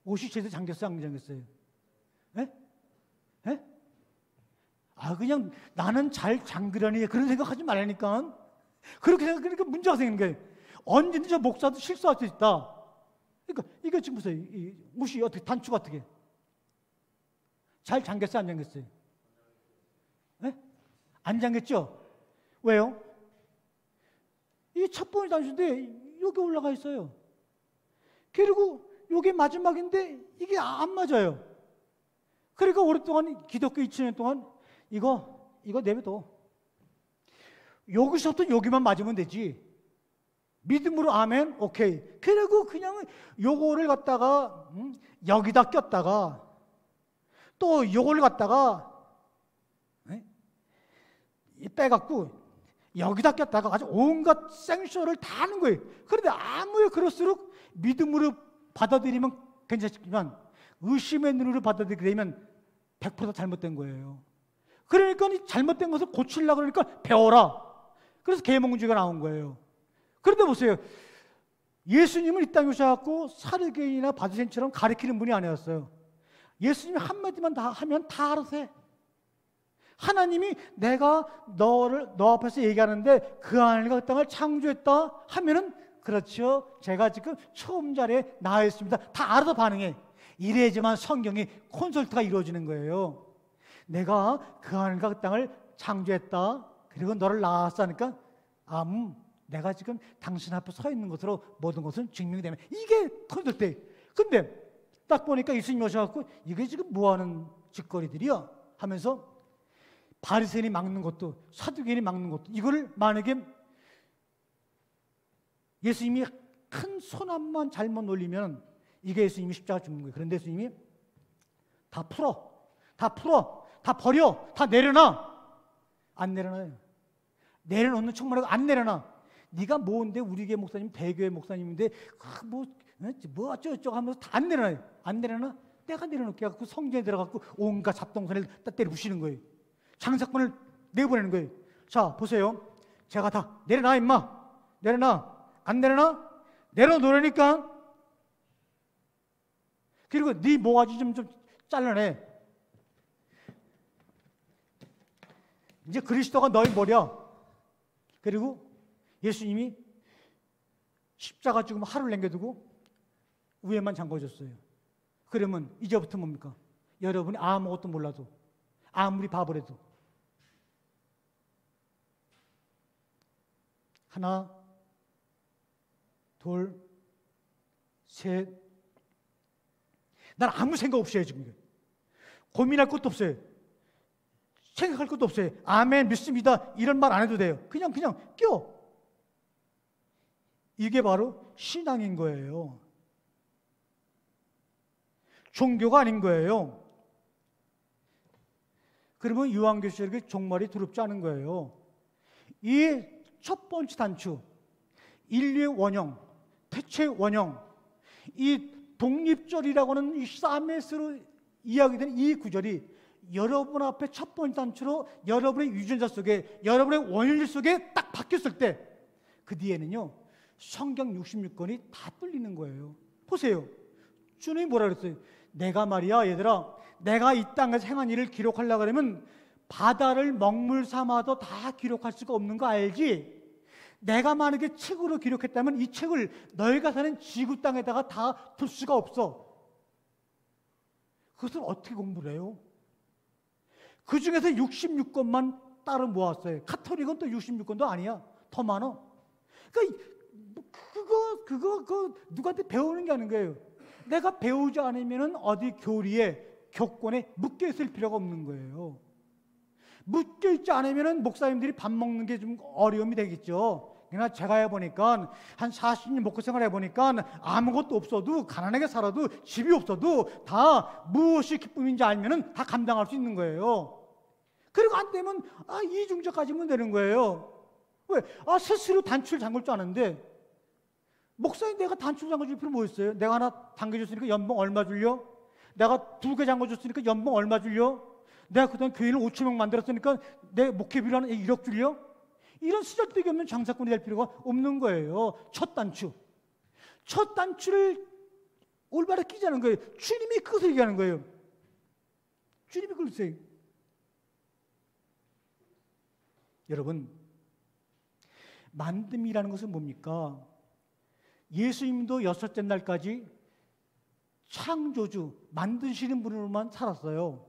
옷이 제대로 잠겼어요? 안 잠겼어요? 예? 예? 그냥 나는 잘 잠그려니 그런 생각하지 말라니까. 그렇게 생각하니까 문제가 생기는 거예요. 언제든지 저 목사도 실수할 수 있다. 그러니까 이거 지금 보세요. 이 옷이 어떻게 단추가 어떻게 잘 잠겼어요? 안 잠겼어요? 네? 안 잠겼죠? 왜요? 이게 첫 번째 단추인데 여기 올라가 있어요. 그리고 이게 마지막인데 이게 안 맞아요. 그러니까 오랫동안 기독교 2000년 동안 이거 내버려. 여기서부터 여기만 맞으면 되지. 믿음으로 아멘, 오케이. 그리고 그냥 요거를 갖다가 여기다 꼈다가 또 요걸 갖다가 빼갖고 여기다 꼈다가 아주 온갖 생쇼를 다 하는 거예요. 그런데 아무리 그럴수록 믿음으로 받아들이면 괜찮지만 의심의 눈으로 받아들이게 되면 100% 잘못된 거예요. 그러니까 이 잘못된 것을 고치려고 그러니까 배워라. 그래서 계몽주의가 나온 거예요. 그런데 보세요. 예수님은 이 땅에 오셔갖고 사르개인이나 바리새인처럼 가르치는 분이 아니었어요. 예수님이 한마디만 다 하면 다 알아서 해. 하나님이 내가 너 앞에서 얘기하는데 그 하늘과 그 땅을 창조했다 하면은 그렇죠. 제가 지금 처음 자리에 나와 있습니다. 다 알아서 반응해. 이래야지만 성경이 콘솔트가 이루어지는 거예요. 내가 그 하늘과 그 땅을 창조했다. 그리고 너를 낳았어 하니까 내가 지금 당신 앞에 서 있는 것으로 모든 것은 증명이 되면 이게 콘솔트. 근데 딱 보니까 예수님이 오셔갖고 이게 지금 뭐하는 짓거리들이야 하면서 바리새인이 막는 것도 사두개인이 막는 것도 이거를 만약에 예수님이 큰 손안만 잘못 놀리면 이게 예수님이 십자가 죽는 거예요. 그런데 예수님이 다 풀어, 다 버려, 다 내려놔. 안 내려놔요. 내려놓는 척만 하고 안 내려놔. 네가 뭔데 우리 교회 목사님 대교회 목사님인데 뭐 어쩌고저쩌고 하면서 다 안 내려놔요. 안 내려놔? 내가 내려놓게 해갖고 성전에 들어가고 온갖 잡동선을 다 때려 부시는 거예요. 장사꾼을 내보내는 거예요. 자 보세요. 제가 다 내려놔 임마. 내려놔. 안 내려놔? 내려놓으니까. 그리고 네 모가지 좀 잘라내. 이제 그리스도가 너의 머리야. 그리고 예수님이 십자가 지금 하루를 남겨두고 위에만 잠궈줬어요. 그러면 이제부터 뭡니까? 여러분이 아무것도 몰라도 아무리 바보래도 하나, 둘, 셋. 난 아무 생각 없이 해요 지금. 고민할 것도 없어요. 생각할 것도 없어요. 아멘 믿습니다 이런 말 안 해도 돼요. 그냥 껴. 이게 바로 신앙인 거예요. 종교가 아닌 거예요. 그러면 요한계시록의 종말이 두렵지 않은 거예요. 이 첫 번째 단추, 인류의 원형, 태초의 원형, 이 독립절이라고 하는 이 사메스로 이야기된 이 구절이 여러분 앞에 첫 번째 단추로 여러분의 유전자 속에, 여러분의 원일 속에 딱 박혔을 때 그 뒤에는요 성경 66권이 다 뚫리는 거예요. 보세요. 주님이 뭐라 그랬어요? 내가 말이야 얘들아, 내가 이 땅에서 행한 일을 기록하려고 하면 바다를 먹물 삼아도 다 기록할 수가 없는 거 알지? 내가 만약에 책으로 기록했다면 이 책을 너희가 사는 지구 땅에다가 다 둘 수가 없어. 그것을 어떻게 공부를 해요? 그 중에서 66권만 따로 모았어요. 카톨릭은 또 66권도 아니야. 더 많아. 그러니까 그거 누구한테 배우는 게 아닌 거예요. 내가 배우지 않으면 어디 교리에 교권에 묶여 있을 필요가 없는 거예요. 묶여 있지 않으면 목사님들이 밥 먹는 게 좀 어려움이 되겠죠. 그러나 제가 해보니까 한 40년 먹고 생활해 보니까 아무것도 없어도, 가난하게 살아도, 집이 없어도 다 무엇이 기쁨인지 알면은 다 감당할 수 있는 거예요. 그리고 안 되면 이중저까지면 되는 거예요. 왜? 스스로 단추를 잠글 줄 아는데, 목사님 내가 단추를 잠궈줄 필요 뭐 있어요? 내가 하나 당겨줬으니까 연봉 얼마 줄려? 내가 2개 잠궈줬으니까 연봉 얼마 줄려? 내가 그동안 교인을 5천 명 만들었으니까 내 목회비로 한 1억 줄려? 이런 쓰잘데기 없는 장사꾼이 될 필요가 없는 거예요. 첫 단추를 올바로 끼자는 거예요. 주님이 그것을 얘기하는 거예요. 주님이 그러세요. 여러분, 만듦이라는 것은 뭡니까? 예수님도 6째 날까지 창조주, 만드시는 분으로만 살았어요.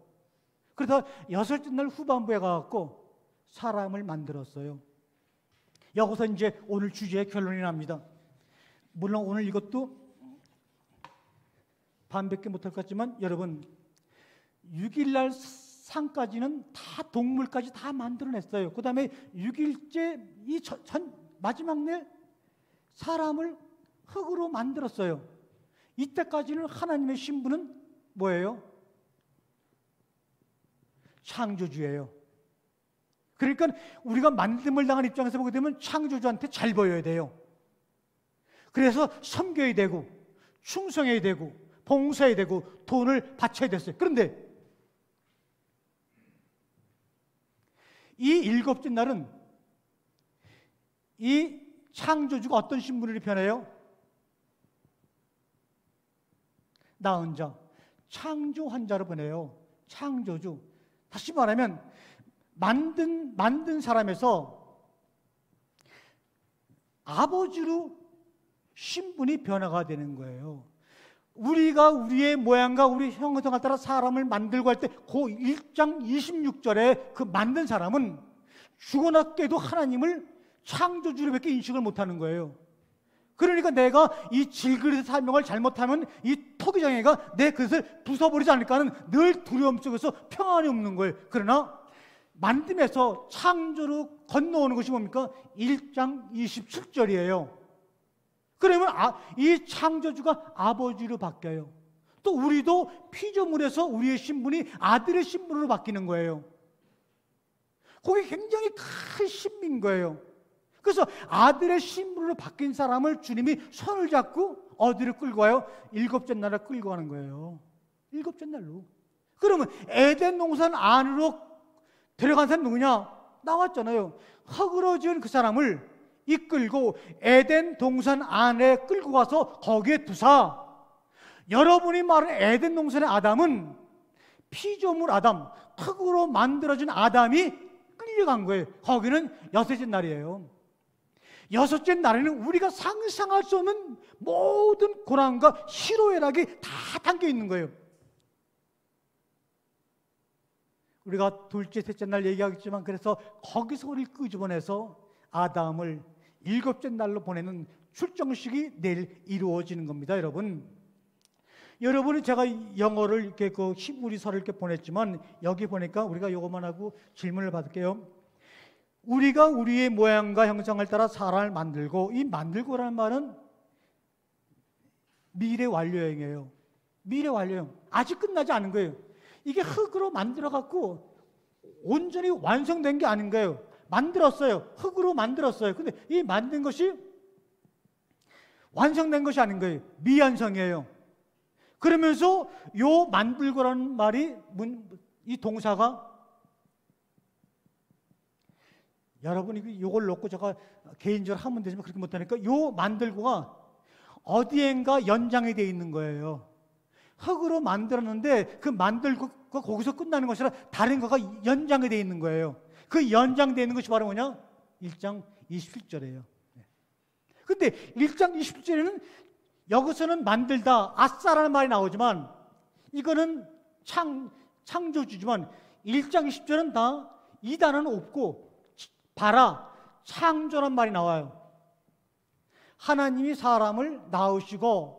그러다 6째 날 후반부에 가서 사람을 만들었어요. 여기서 이제 오늘 주제의 결론이 납니다. 물론 오늘 이것도 반밖에 못할 것 같지만, 여러분, 6일날 상까지는 다, 동물까지 다 만들어냈어요. 그 다음에 6일째 마지막 날 사람을 흙으로 만들었어요. 이때까지는 하나님의 신분은 뭐예요? 창조주예요. 그러니까 우리가 만듦을 당한 입장에서 보게 되면 창조주한테 잘 보여야 돼요. 그래서 섬겨야 되고, 충성해야 되고, 봉사해야 되고, 돈을 바쳐야 됐어요. 그런데 이 7째 날은 이 창조주가 어떤 신분으로 변해요? 나은 자, 창조한 자로 변해요. 창조주. 다시 말하면 만든 사람에서 아버지로 신분이 변화가 되는 거예요. 우리가 우리의 모양과 우리 형상에 따라 사람을 만들고 할 때 그 1장 26절에 그 만든 사람은 죽어나 깨도 하나님을 창조주로밖에 인식을 못하는 거예요. 그러니까 내가 이 질그릇의 사명을 잘못하면 이 토기장애가 내 그릇을 부숴버리지 않을까 하는 늘 두려움 속에서 평안이 없는 거예요. 그러나 만듦에서 창조로 건너오는 것이 뭡니까? 1장 27절이에요. 그러면 이 창조주가 아버지로 바뀌어요. 또 우리도 피조물에서 우리의 신분이 아들의 신분으로 바뀌는 거예요. 그게 굉장히 큰 신비인 거예요. 그래서 아들의 신분으로 바뀐 사람을 주님이 손을 잡고 어디로 끌고 와요? 7째 날에 끌고 가는 거예요. 7째 날로. 그러면 에덴 동산 안으로 들어간 사람 누구냐? 나왔잖아요. 흙으로 지은 그 사람을 이끌고 에덴 동산 안에 끌고 가서 거기에 두사. 여러분이 말하는 에덴 동산의 아담은 피조물 아담, 흙으로 만들어진 아담이 끌려간 거예요. 거기는 6째 날이에요. 6째 날에는 우리가 상상할 수 없는 모든 고난과 희로애락이 다 담겨 있는 거예요. 우리가 둘째, 셋째 날 얘기하겠지만, 그래서 거기서 우리를 끄집어내서 아담을 7째 날로 보내는 출정식이 내일 이루어지는 겁니다, 여러분. 여러분이 제가 영어를 이렇게 그 히브리서를 이렇게 보냈지만, 여기 보니까 우리가 이것만 하고 질문을 받을게요. 우리가 우리의 모양과 형상을 따라 사람을 만들고, 이 만들고라는 말은 미래 완료형이에요. 미래 완료형. 아직 끝나지 않은 거예요. 이게 흙으로 만들어갖고 온전히 완성된 게 아닌 거예요. 만들었어요. 흙으로 만들었어요. 근데 이 만든 것이 완성된 것이 아닌 거예요. 미완성이에요. 그러면서 요 만들고라는 말이, 이 동사가, 여러분이 이걸 놓고 제가 개인적으로 하면 되지만 그렇게 못하니까, 요 만들고가 어디엔가 연장이 되어 있는 거예요. 흙으로 만들었는데 그 만들고가 거기서 끝나는 것이 아니라 다른 거가 연장이 되어 있는 거예요. 그 연장되어 있는 것이 바로 뭐냐? 1장 27절이에요. 근데 1장 27절에는 여기서는 만들다, 아싸라는 말이 나오지만, 이거는 창조주지만 1장 20절은 다 이 단어는 없고 봐라, 창조란 말이 나와요. 하나님이 사람을 낳으시고,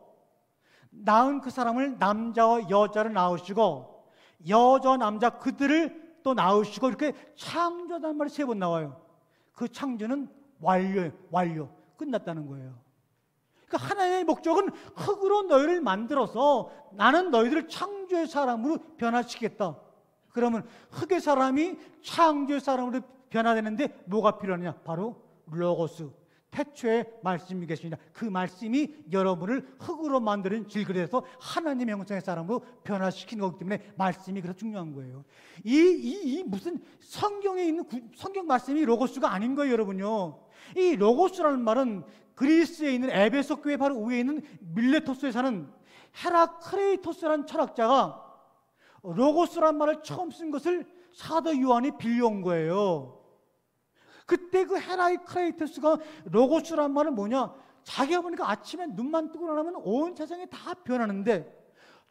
낳은 그 사람을 남자와 여자를 낳으시고, 여자 남자 그들을 또 낳으시고 이렇게 창조하다는 말이 3번 나와요. 그 창조는 완료. 끝났다는 거예요. 그러니까 하나님의 목적은 흙으로 너희를 만들어서 나는 너희들을 창조의 사람으로 변화시키겠다. 그러면 흙의 사람이 창조의 사람으로 변화되는데 뭐가 필요하냐? 바로 로고스, 태초의 말씀이 계십니다. 그 말씀이 여러분을 흙으로 만드는 질그릇에서 하나님의 형상의 사람으로 변화시키는 거기 때문에 말씀이 그래서 중요한 거예요. 이 무슨 성경에 있는 성경 말씀이 로고스가 아닌 거예요, 여러분요. 이 로고스라는 말은 그리스에 있는 에베소 교회 바로 위에 있는 밀레토스에 사는 헤라크레이토스라는 철학자가 로고스라는 말을 처음 쓴 것을 사도 요한이 빌려온 거예요. 그때 그 헤라크레이토스가 로고스라는 말은 뭐냐? 자기가 보니까 아침에 눈만 뜨고 나면 온 세상이 다 변하는데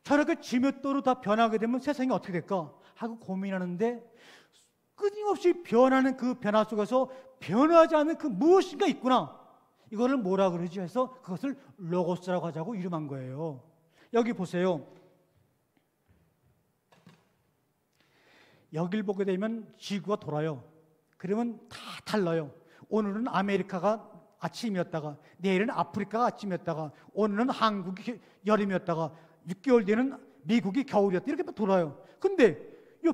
저렇게 지읒도로 다 변하게 되면 세상이 어떻게 될까? 하고 고민하는데 끊임없이 변하는 그 변화 속에서 변하지 않는 그 무엇인가 있구나. 이거를 뭐라 그러지 해서 그것을 로고스라고 하자고 이름한 거예요. 여기 보세요. 여길 보게 되면 지구가 돌아요. 그러면 다 달라요. 오늘은 아메리카가 아침이었다가 내일은 아프리카가 아침이었다가 오늘은 한국이 여름이었다가 6개월 뒤에는 미국이 겨울이었다. 이렇게 돌아요. 근데 이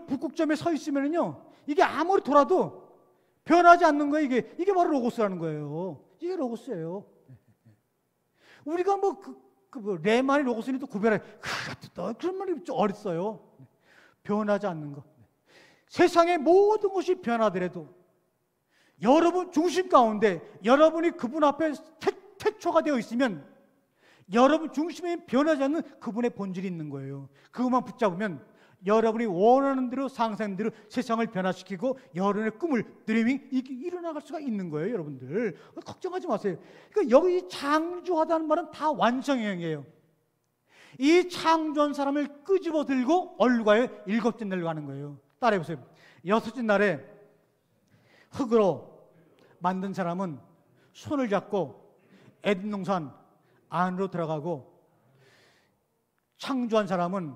북극점에 서 있으면요 이게 아무리 돌아도 변하지 않는 거예요. 이게 바로 로고스라는 거예요. 이게 로고스예요. 우리가 레만이 로고스니 또 구별해. 그런 말이 좀 어렸어요. 변하지 않는 거. 세상의 모든 것이 변하더라도 여러분 중심 가운데 여러분이 그분 앞에 태초가 되어 있으면 여러분 중심에 변하지 않는 그분의 본질이 있는 거예요. 그것만 붙잡으면 여러분이 원하는 대로 상상하는 대로 세상을 변화시키고 여러분의 꿈을 드리밍 일어나갈 수가 있는 거예요. 여러분들 걱정하지 마세요. 그러니까 여기 창조하다는 말은 다 완성형이에요. 이 창조한 사람을 끄집어 들고 얼루가요 7째 날로 가는 거예요. 따라해보세요. 6째 날에 흙으로 만든 사람은 손을 잡고 에덴 동산 안으로 들어가고 창조한 사람은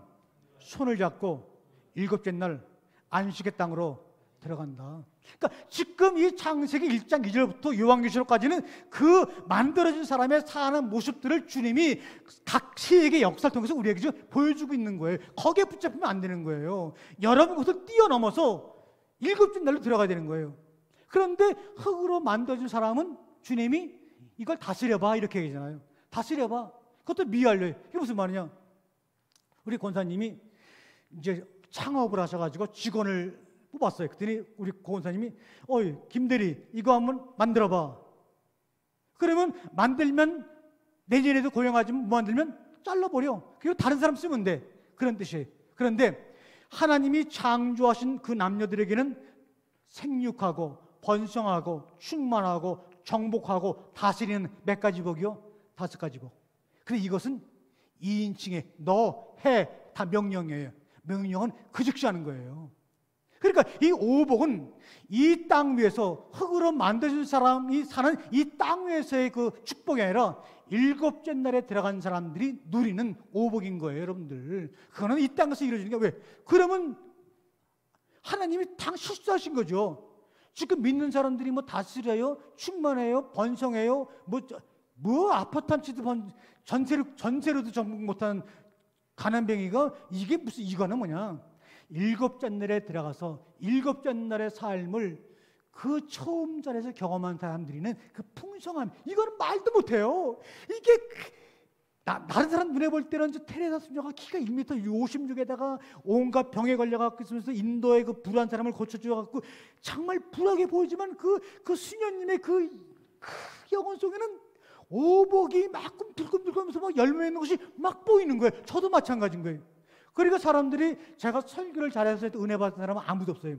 손을 잡고 7째 날 안식의 땅으로 들어간다. 그러니까 지금 이 창세기 1장 2절부터 요한계시록까지는 그 만들어진 사람의 사는 모습들을 주님이 각 세계의 역사를 통해서 우리에게 지금 보여주고 있는 거예요. 거기에 붙잡히면 안 되는 거예요. 여러분 그것을 뛰어넘어서 7째 날로 들어가야 되는 거예요. 그런데 흙으로 만들어진 사람은 주님이 이걸 다스려봐 이렇게 얘기하잖아요. 다스려봐. 그것도 미알려요. 이게 무슨 말이냐? 우리 권사님이 이제 창업을 하셔가지고 직원을 뽑았어요. 그랬더니 우리 권사님이 김대리 이거 한번 만들어봐. 그러면 만들면 내년에도 고용하지만 못 만들면 잘라버려. 그리고 다른 사람 쓰면 돼. 그런 뜻이에요. 그런데 하나님이 창조하신 그 남녀들에게는 생육하고 번성하고 충만하고 정복하고 다스리는 몇 가지 복이요? 5가지 복. 근데 이것은 2인칭의 너, 해 다 명령이에요. 명령은 그 즉시 하는 거예요. 그러니까 이 오복은 이 땅 위에서 흙으로 만들어진 사람이 사는 이 땅 위에서의 그 축복이 아니라 7째 날에 들어간 사람들이 누리는 오복인 거예요, 여러분들. 그거는 이 땅에서 이루어지는 게 왜? 그러면 하나님이 당 실수하신 거죠. 지금 믿는 사람들이 뭐 다스려요, 충만해요, 번성해요, 뭐 아파트 한 채도 전세로도 정복 못하는 가난뱅이가 이게 무슨 이거는 뭐냐? 7째 날에 들어가서 7째 날의 삶을 그 처음 자리에서 경험한 사람들이는 그 풍성함, 이거는 말도 못해요. 이게 다른 사람 눈에 볼 때는 테레사 수녀가 키가 1m 56에다가 온갖 병에 걸려갖고 있으면서 인도의 그 불우한 사람을 고쳐주어갖고 정말 불하게 보이지만 그 수녀님의 그 영혼 속에는 오복이 막 불끈불끈하면서 막 열매 있는 것이 막 보이는 거예요. 저도 마찬가지인 거예요. 그러니까 사람들이 제가 설교를 잘해서 은혜 받은 사람은 아무도 없어요.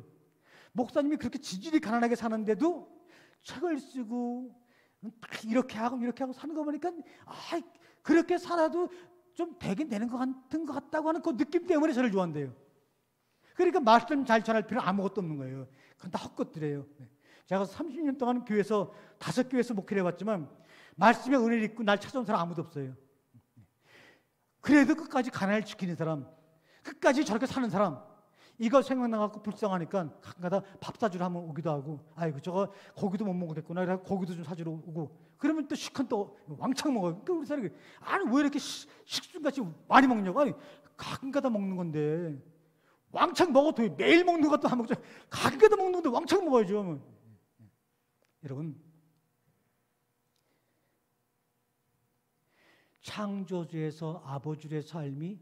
목사님이 그렇게 지질이 가난하게 사는데도 책을 쓰고 이렇게 하고 사는 거 보니까 그렇게 살아도 좀 되긴 되는 것 같은 것 같다고 하는 그 느낌 때문에 저를 좋아한대요. 그러니까 말씀 잘 전할 필요는 아무것도 없는 거예요. 그건 다 헛것들이에요. 제가 30년 동안 교회에서 5교회에서 목회를 해봤지만 말씀의 은혜를 입고 날 찾아온 사람 아무도 없어요. 그래도 끝까지 가난을 지키는 사람, 끝까지 저렇게 사는 사람, 이거 생각나갖고 불쌍하니까 가끔가다 밥 사주러 한번 오기도 하고, 아이고 저거 고기도 못 먹겠구나, 그래서 고기도 좀 사주러 오고, 그러면 또 시큰 또 왕창 먹어요. 그러니까 우리 사람이 아니 왜 이렇게 식순같이 많이 먹냐고. 아니 가끔가다 먹는 건데 왕창 먹어도 매일 먹는 것도 안 먹죠. 가끔가다 먹는 건데 왕창 먹어야죠. 여러분, 창조주에서 아버지의 삶이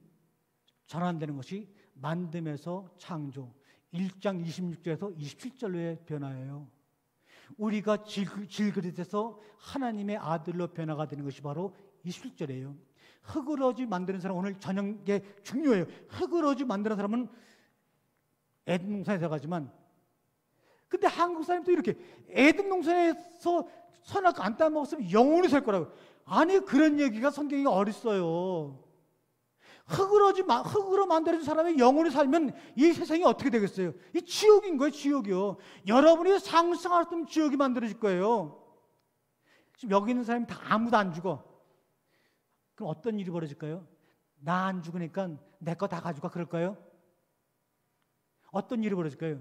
전환되는 것이 만듦에서 창조 1장 26절에서 27절로의 변화예요. 우리가 질그릇에서 하나님의 아들로 변화가 되는 것이 바로 27절이에요. 흙으로지 만드는 사람, 오늘 저녁에 중요해요. 흙으로지 만드는 사람은 에덴 동산에 들어가지만, 근데 한국 사람도 이렇게 에덴 동산에서 선악 안 따먹었으면 영원히 살 거라고. 아니 그런 얘기가 성경에 어딨어요. 흙으로 만들어진 사람이 영원히 살면 이 세상이 어떻게 되겠어요? 이 지옥인 거예요, 지옥이요. 여러분이 상상할 수 없는 지옥이 만들어질 거예요. 지금 여기 있는 사람이 다 아무도 안 죽어. 그럼 어떤 일이 벌어질까요? 나 안 죽으니까 내 거 다 가져가 그럴까요? 어떤 일이 벌어질까요?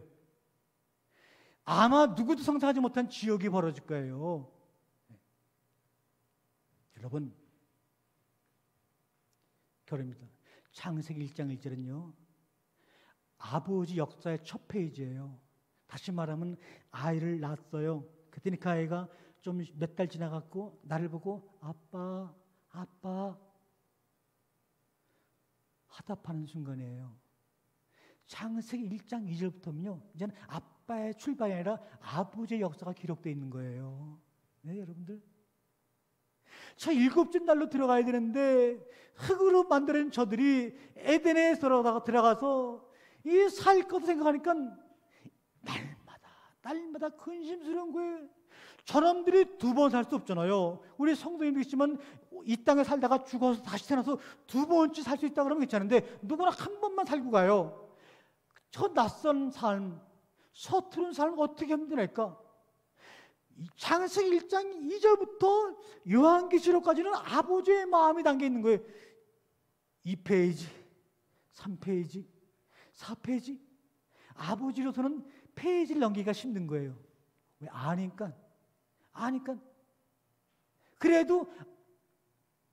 아마 누구도 상상하지 못한 지옥이 벌어질 거예요. 여러분, 결혼입니다. 창세기 1장 1절은요 아버지 역사의 첫 페이지예요. 다시 말하면 아이를 낳았어요. 그랬더니 그 아이가 좀 몇 달 지나갔고 나를 보고 아빠 아빠 화답하는 순간이에요. 창세기 1장 2절부터는요 이제는 아빠의 출발이 아니라 아버지의 역사가 기록되어 있는 거예요. 네, 여러분들, 저 일곱째 날로 들어가야 되는데 흙으로 만들어진 저들이 에덴에 들어가서 이 살 것을 생각하니까 날마다 근심스러운 거예요. 저놈들이 두 번 살 수 없잖아요. 우리 성도님도 있지만 이 땅에 살다가 죽어서 다시 태어나서 두 번째 살 수 있다 그러면 괜찮은데 누구나 한 번만 살고 가요. 저 낯선 삶, 서투른 삶 어떻게 힘들까? 창세기 1장 2절부터 요한계시록까지는 아버지의 마음이 담겨 있는 거예요. 2페이지, 3페이지, 4페이지. 아버지로서는 페이지를 넘기기가 힘든 거예요. 왜? 아니까. 그래도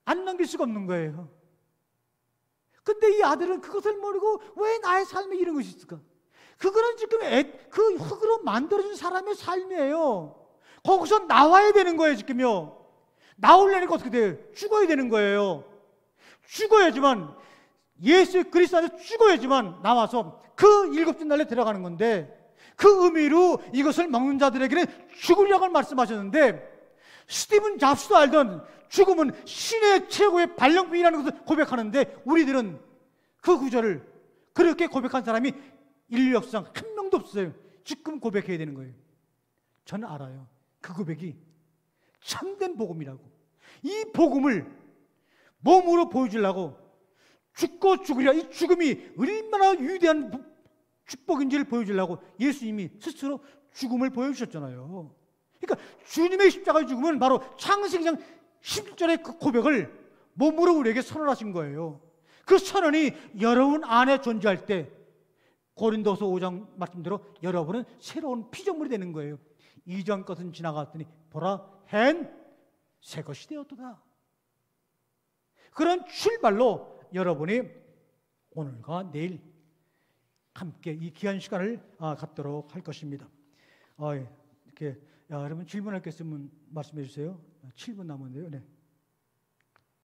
안 넘길 수가 없는 거예요. 근데 이 아들은 그것을 모르고 왜 나의 삶에 이런 것이 있을까? 그거는 지금 그 흙으로 만들어진 사람의 삶이에요. 거기서 나와야 되는 거예요, 지금요. 나오려니까 어떻게 돼요? 죽어야 되는 거예요. 죽어야지만, 예수 그리스도 안에서 죽어야지만 나와서 그 일곱째 날에 들어가는 건데, 그 의미로 이것을 먹는 자들에게는 죽으려고 말씀하셨는데, 스티븐 잡스도 알던 죽음은 신의 최고의 발령품이라는 것을 고백하는데, 우리들은 그 구절을 그렇게 고백한 사람이 인류 역사상 한 명도 없어요. 지금 고백해야 되는 거예요. 저는 알아요. 그 고백이 참된 복음이라고. 이 복음을 몸으로 보여주려고 죽고 죽으리라, 이 죽음이 얼마나 위대한 축복인지를 보여주려고 예수님이 스스로 죽음을 보여주셨잖아요. 그러니까 주님의 십자가의 죽음은 바로 창세기 1장 10절의 그 고백을 몸으로 우리에게 선언하신 거예요. 그 선언이 여러분 안에 존재할 때 고린도서 5장 말씀대로 여러분은 새로운 피조물이 되는 거예요. 이전 것은 지나갔더니 보라 헨 새 것이 되었도다. 그런 출발로 여러분이 오늘과 내일 함께 이 귀한 시간을 갖도록 할 것입니다. 이렇게 여러분 질문할 게 있으면 말씀해 주세요. 7분 남았는데요. 네.